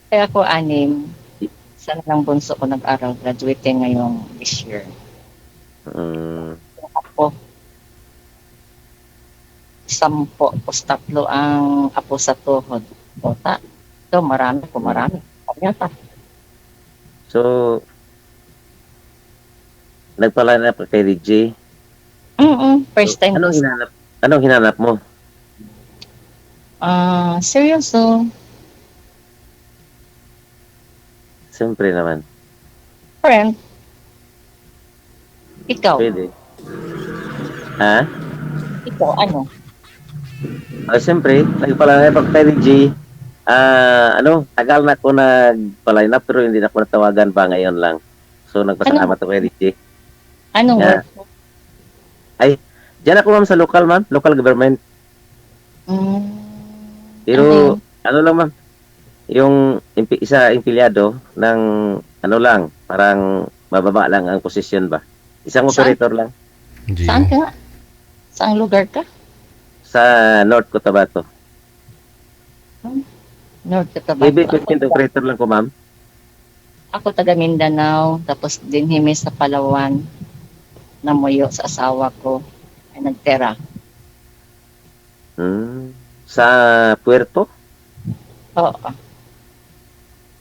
Kaya ako 6. Isa na lang bunso ko nag-aral. Graduating ngayong this year. Ako, 10. Tapos 3 ang apo sa tuhod. Ota. So, marami. Kanyata. So, nagpala pa kay DJ. First time ko. Anong hinanap mo? Seryoso. Siyempre naman. Friend. Ikaw. Pwede. Ha? Ikaw, ano? Siyempre, nagpala pa kay DJ. Tagal na ako nagpa-line up pero hindi na ako natawagan pa ngayon lang. So, nagpasalamat ako kay DJ. Anong Yeah. work mo? Diyan ako ma'am sa local government. Pero, ano lang ma'am, yung isa empleyado ng parang mababa lang ang posisyon ba. Isang Saan? operator lang Saan ka nga? Saang lugar ka? sa North Cotabato. North Cotabato. Maybe 15 operator lang ko ma'am. Ako taga Mindanao, tapos dinhimi sa Palawan. Namuyo sa asawa ko. Ay nagtera. Sa Puerto? Oo.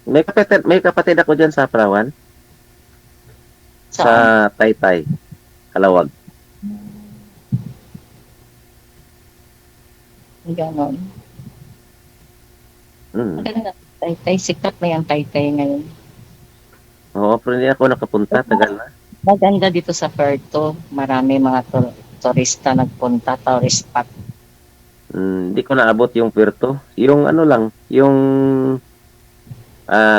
May kapatid ako diyan sa Palawan. Sa Taytay, Kalawag. Ganon. Mm. Taytay, sikat na yung Taytay ngayon. Oo, pero hindi ako nakapunta, tagal na. Maganda dito sa Puerto. Marami mga turista nagpunta, tourist spot. Hindi ko naabot yung Puerto. Yung yung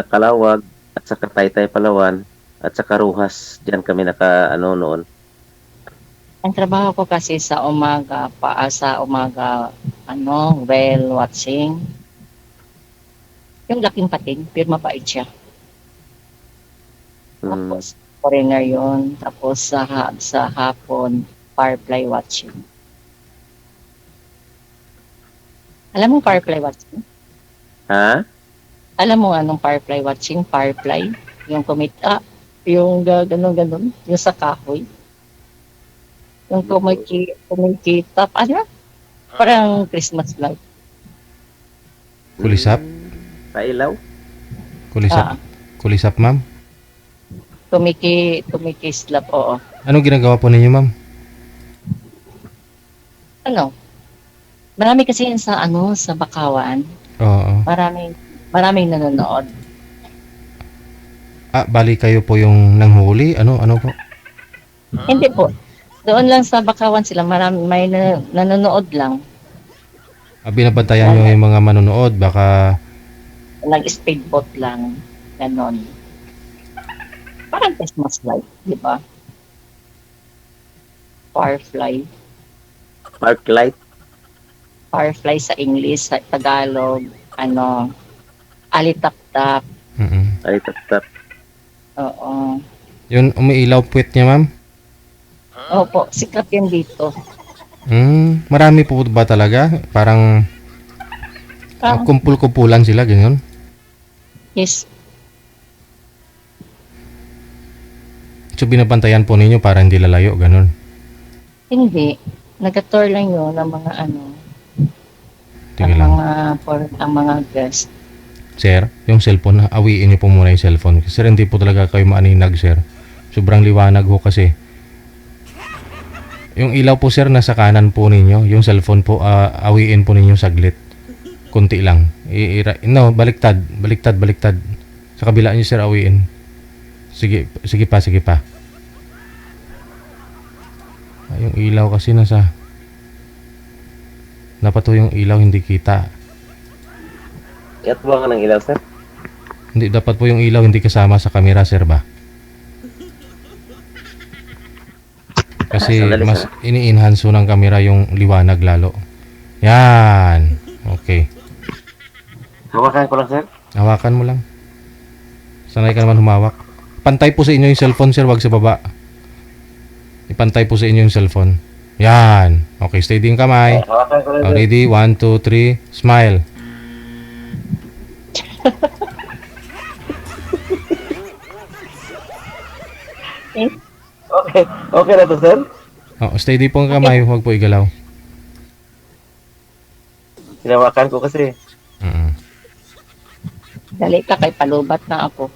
Kalawag at saka Taytay, Palawan at saka Rojas. Diyan kami noon. Ang trabaho ko kasi sa umaga, whale watching. Yung laking pating, pero mapait siya. Tapos, foreigner yun. Tapos sa hapon, firefly watching. Alam mo firefly watching? Ha? Alam mo anong firefly watching? Firefly? Yung kumita, yung ganon, yung sa kahoy. Yung kumikita, parang Christmas light. Kulisap? Pailaw? Kulisap, ma'am? Kumikislap, oo. Anong ginagawa po ninyo, ma'am? Marami kasi yun sa Bakawan. Oo. Maraming nanonood. Bali kayo po yung nanghuli? Ano po? Hindi po. Doon lang sa Bakawan sila, may nanonood lang. Binabantayan nyo yung mga manonood, baka... Nag-speedboat lang. Ganon. Parang Christmas light, di ba? Firefly. Parklight? Firefly sa English, sa Tagalog, alitap-tap. Alitap-tap. Oo. Yun, umiilaw puwet niya, ma'am? Opo, sikat yan dito. Marami po ba talaga? Parang kumpul-kumpulan sila, ganyan? Yes. So, binabantayan po ninyo para hindi lalayo, ganun? Hindi. Nag-tour lang yun ng mga Tingnan lang. ang mga guest. Sir, yung cellphone, awiin niyo po muna yung cellphone. Kasi hindi po talaga kayo maaninag, sir. Sobrang liwanag ho kasi. Yung ilaw po, sir, nasa kanan po ninyo. Yung cellphone po, awiin po ninyo saglit. Kunti lang. Baliktad. Sa kabila niyo, sir, awiin. Sige pa. Yung ilaw kasi dapat po yung ilaw hindi kita. Iatbuhan ka ng ilaw, sir? Hindi, dapat po yung ilaw hindi kasama sa camera, sir ba? Kasi mas ini-enhance ng camera yung liwanag lalo. Yan. Okay. Hawakan ko lang, sir? Hawakan mo lang. Sanay ka naman humawak. Pantay po sa inyo yung cellphone, sir. Wag sa baba. Ipantay po sa inyo yung cellphone. Yan. Okay, steady yung kamay. Hawakan ko rin. Oh, ready? 1, 2, 3. Smile. Okay. Okay na to, sir? Oh, steady po ang kamay. Huwag po igalaw. Hinawakan ko kasi. Dali ka kay palubat na ako.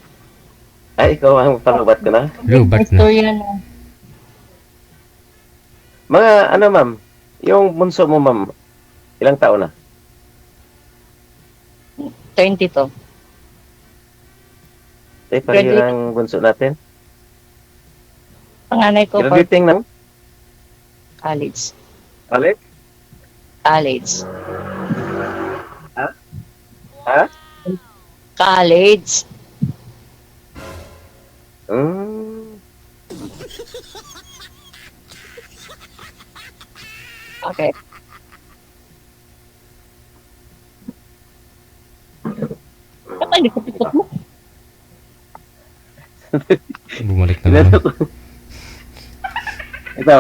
Ay, ikaw ang panubat ka na? Lubat na. Istorya na. Mga, ano ma'am, yung bunso mo ma'am, ilang taon na? 22. Eh, pareho ng bunso natin. Panganay ko for Graduating ng college. college? College. Ha? College. Hmm. Okay. Kapag hindi ko pikot mo. Bumalik na naman. Ito.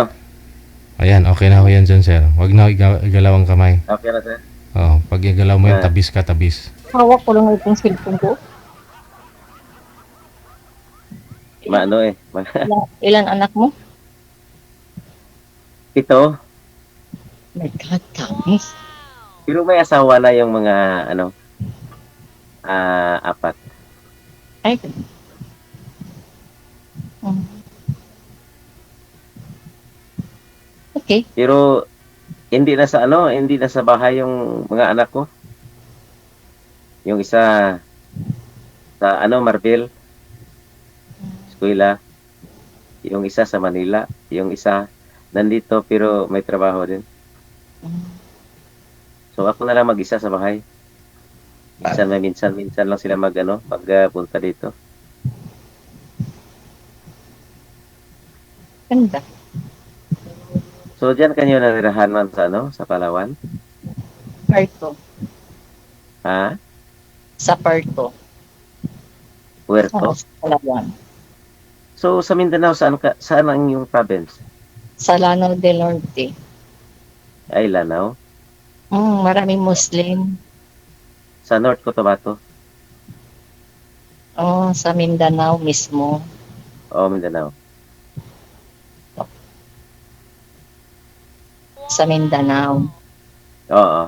Ayan, okay na ho yan dyan, sir. Huwag na igalaw ang kamay. Okay na, sir. Oh, pag igalaw mo yan, Ah. tabis ka, tabis. Hawak ko lang itong cellphone ko. Maano eh. Ilan anak mo? Ito. My God, dami. Pero may asawa na yung mga, ano, apat. Ay. Okay. Pero, hindi na sa, ano, hindi na sa bahay yung mga anak ko. Yung isa, sa, ano, Marvel. Eskwela. Yung isa sa Manila. Yung isa, nandito, pero may trabaho din. So, ako na lang mag-isa sa bahay. Minsan lang sila pagpunta dito. Ganda. So, diyan kanyo nanirahan man sa, sa Palawan? Parto. Ha? Sa Parto. Puerto? Sa Palawan. So, sa Mindanao, saan ang yung province? Sa Lanao del Norte. Ay, Lanao. Maraming Muslim. Sa North Cotabato. Sa Mindanao mismo. Mindanao. Sa Mindanao. Oo.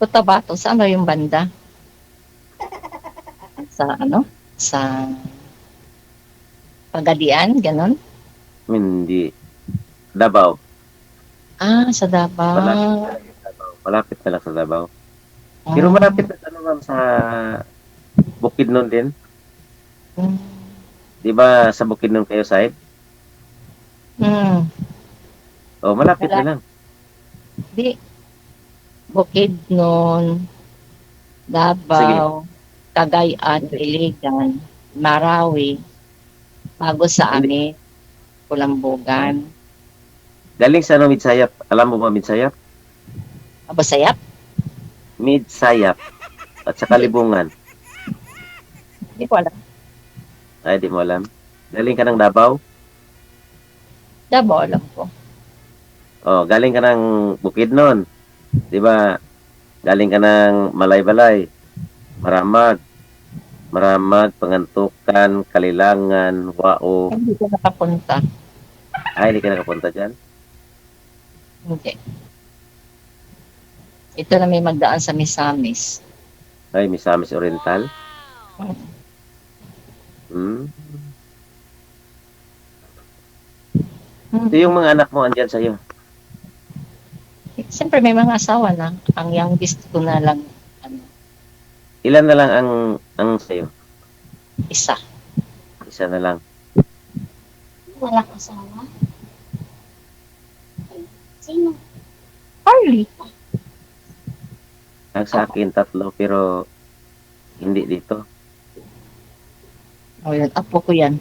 Cotabato, saan ba yung banda? Sa Sa Pagadian, ganon? Hindi. Davao. Sa Davao. Malapit na lang sa Davao. Pero malapit na ma'am, sa Bukidnon din. Di ba sa Bukidnon kayo side? Malapit na lang. Di. Bukidnon, Davao, Cagayan, Iligan, Marawi, bago sa amin, Kulambugan. Galing sa Midsayap. Alam mo ba Midsayap? Abasayap? Midsayap. At sa Kalibungan. Hindi ko alam. Ay, di mo alam. Galing ka ng Davao? Davao alam ko. Galing ka ng Bukidnon. Di ba? Galing ka ng Malay-Balay. Maramag, Pangantukan, Kalilangan, Wao. Hindi ko nakapunta. Ay, hindi ka nakapunta dyan? Hindi. Ito na may magdaan sa Misamis. Ay, Misamis Oriental? Ito yung mga anak mo andyan sa'yo. Siyempre may mga asawa na. Ang youngest ko na lang, Ilan na lang ang sa'yo? isa. Isa na lang. Wala asawa? Sino? Harley. Ang sa akin, 3 pero hindi dito. Yan, apo ko yan.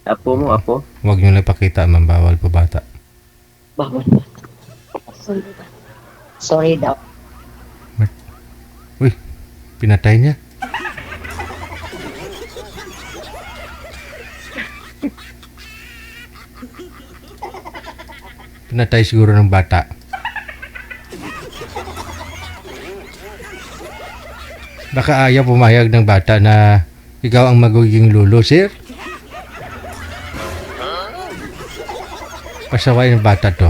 Apo mo, apo? Huwag nyo lang ipakita, ma'am. Bawal po bata. Bawal. Sorry daw. Pinatay niya. Pinatay siguro ng bata. Baka ayaw pumayag ng bata na ikaw ang magiging lolo, sir. Pasaway ng bata to.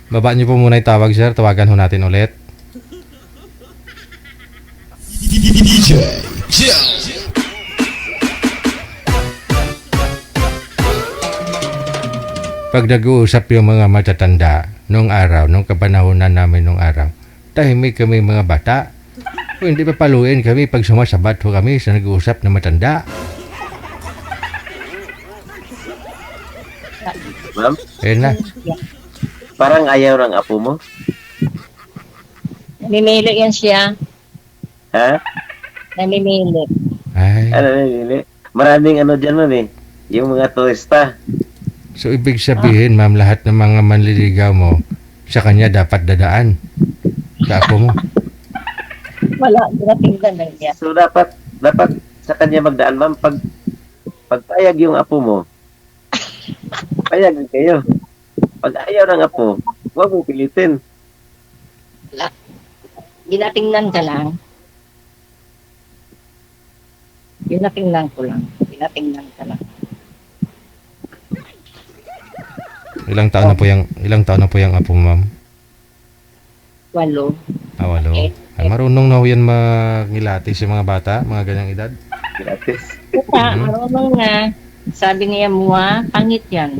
Baba niyo po muna yung tawag, sir. Tawagan ho natin ulit. Pag nag-uusap yung mga matatanda nung araw, nung kapanahonan namin nung araw, tahimik kami mga bata. O hindi pa paluin kami pag sumasabat ho kami sa nag-uusap na matanda. Ma'am, Ayun na. parang ayaw ng apo mo. Namimili yan siya. Ha? Namimili. Ay. Ano nili? Maraming ano dyan man eh. Yung mga turista. So ibig sabihin, ma'am, lahat ng mga manliligaw mo, sa kanya dapat dadaan. Sa ako mo. Wala, dinatingnan lang niya. So dapat sa kanya magdaan, ma'am. Pag payag yung apo mo, payag kayo. Pag ayaw ng apo, huwag mo pilitin. Wala. Dinatingnan ka lang. Dinatingnan ko lang. Dinatingnan ka lang. Ilang taon na po yung apo, ma'am? 8. 8. Ay, marunong na ho yan mangilatis yung mga bata, mga ganyang edad. Gratis. Kaya, marunong nga. Sabi niya mo, pangit yan.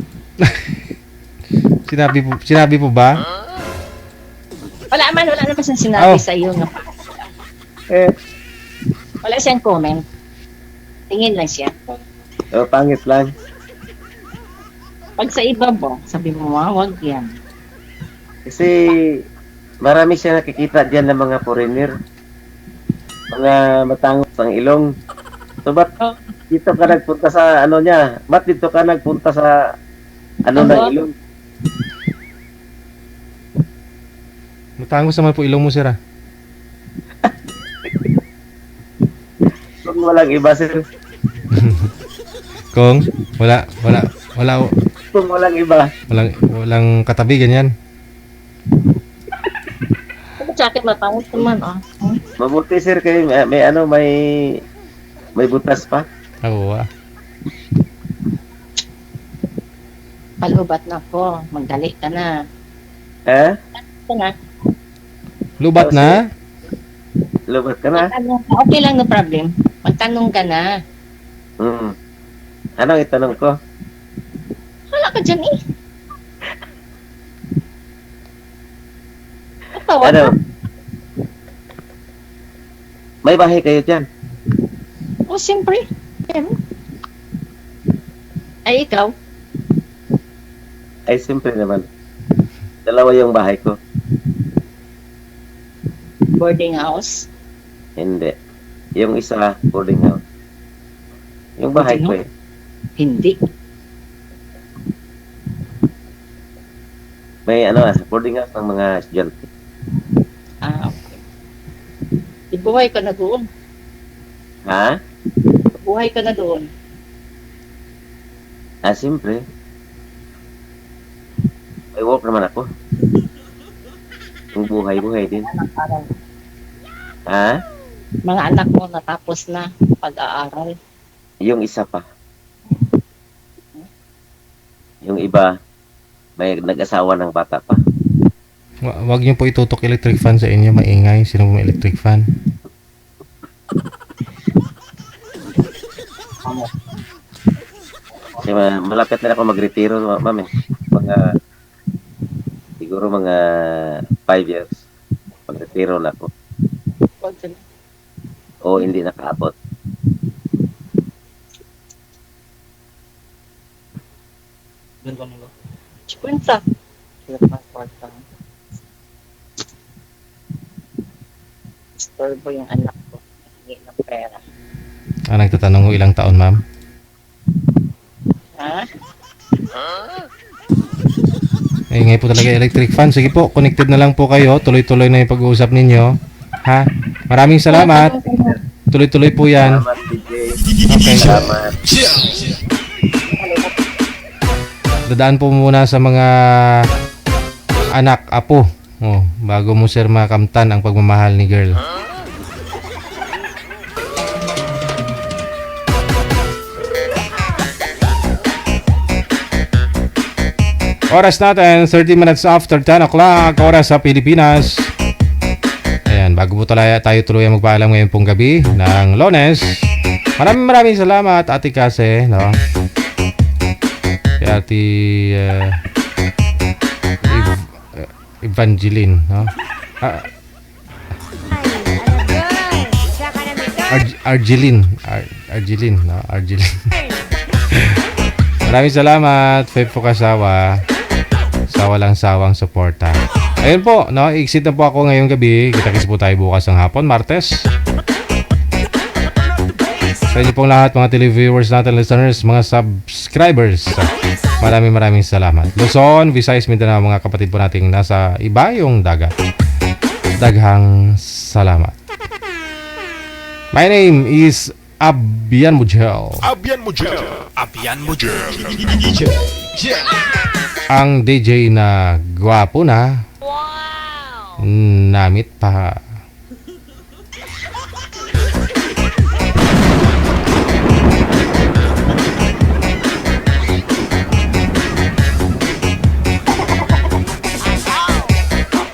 Sinabi po ba? Wala naman siyang sinabi Oh. sa iyo. No? Eh, Wala siyang comment. Tingin lang siya. pangit lang. Pag sa iba mo, sabi mo, wag yan. Kasi marami siya nakikita diyan ng mga foreigner. Mga matangos ang ilong. So ba't dito ka nagpunta sa ano niya? Ba't dito ka nagpunta sa ano ng ilong? Matangos naman po ilong mo, sir, ah. Kung walang iba, sir. Kung wala Kung walang iba. walang katabi ganyan. Sa akin matangos naman, Mabuti, sir, kayo may butas pa. Oo, ah. Palubat na po. Magdali ka na. Eh? Ito na. Lubat na? Lubat ka na? Okay lang, no problem. Magtanong ka na. Anong itanong ko? Wala ka dyan eh. Natawa Ano? ka? May bahay kayo dyan? O, siyempre. Meron. Ay, ikaw? Ay, simple naman. Dalawa yung bahay ko. Boarding house? Hindi. Yung isa, boarding house. Yung bahay ko eh. Hindi. May boarding house ng mga estudyante. Okay. Ibuhay ka na doon. Ha? Buhay ka na doon. Simple. May work naman ako. Yung buhay din. Anak-aral. Ha? Mga anak mo natapos na pag-aaral. Yung isa pa. Yung iba, may nag-asawa ng bata pa. Wag niyo po itutok electric fan sa inyo, maingay. Sino mo may electric fan? Kasi malapit na ako magretiro, ma'am eh. Siguro mga 5 years. Magretiro na ako. O hindi nakaabot. Kwenta. Store po yung anak ko. Hindi ng pera. Nagtatanong ko ilang taon, ma'am? Ha? Ingay po talaga electric fan. Sige po, connected na lang po kayo. Tuloy-tuloy na yung pag-uusap ninyo. Ha? Maraming salamat. Tuloy-tuloy po yan. Salamat, DJ. Okay. Salamat. Dadaan po muna sa mga anak, apo. Oh, bago mo sir makamtan ang pagmamahal ni girl. Oras natin, 30 minutes after 10 o'clock, oras sa Pilipinas. Ayan, bago po tayo tuloy ang magpaalam ngayon pong gabi ng Lunes. Maraming salamat, Ate Kase, no? Si Ate Evangeline, no? Argeline, no? Argeline. Maraming salamat, Pepo Kasawa, sa walang sawang suporta. Ayun po, no? I-exit na po ako ngayong gabi. Kita-kits po tayo bukas ng hapon, Martes. Sa inyo pong lahat, mga televiewers natin, listeners, mga subscribers, maraming salamat. Luzon, Visayas, Mindanao, mga kapatid po nating nasa ibayong dagat. Daghang salamat. My name is Abian Mujel. Abian Mujel. Abian Mujel. Ang DJ na gwapo na. Namit pa.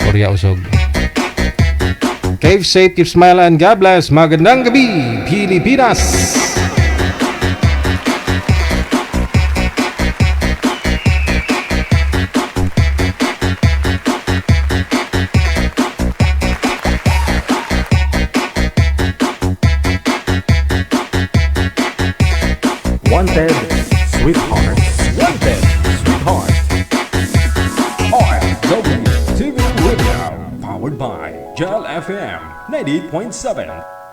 Korea usog. Keep safe, keep smile, and God bless. Magandang gabi, Pilipinas! Wanted, Sweetheart. Wanted, Sweetheart. RFW TV Radio, powered by Gel FM 90.7.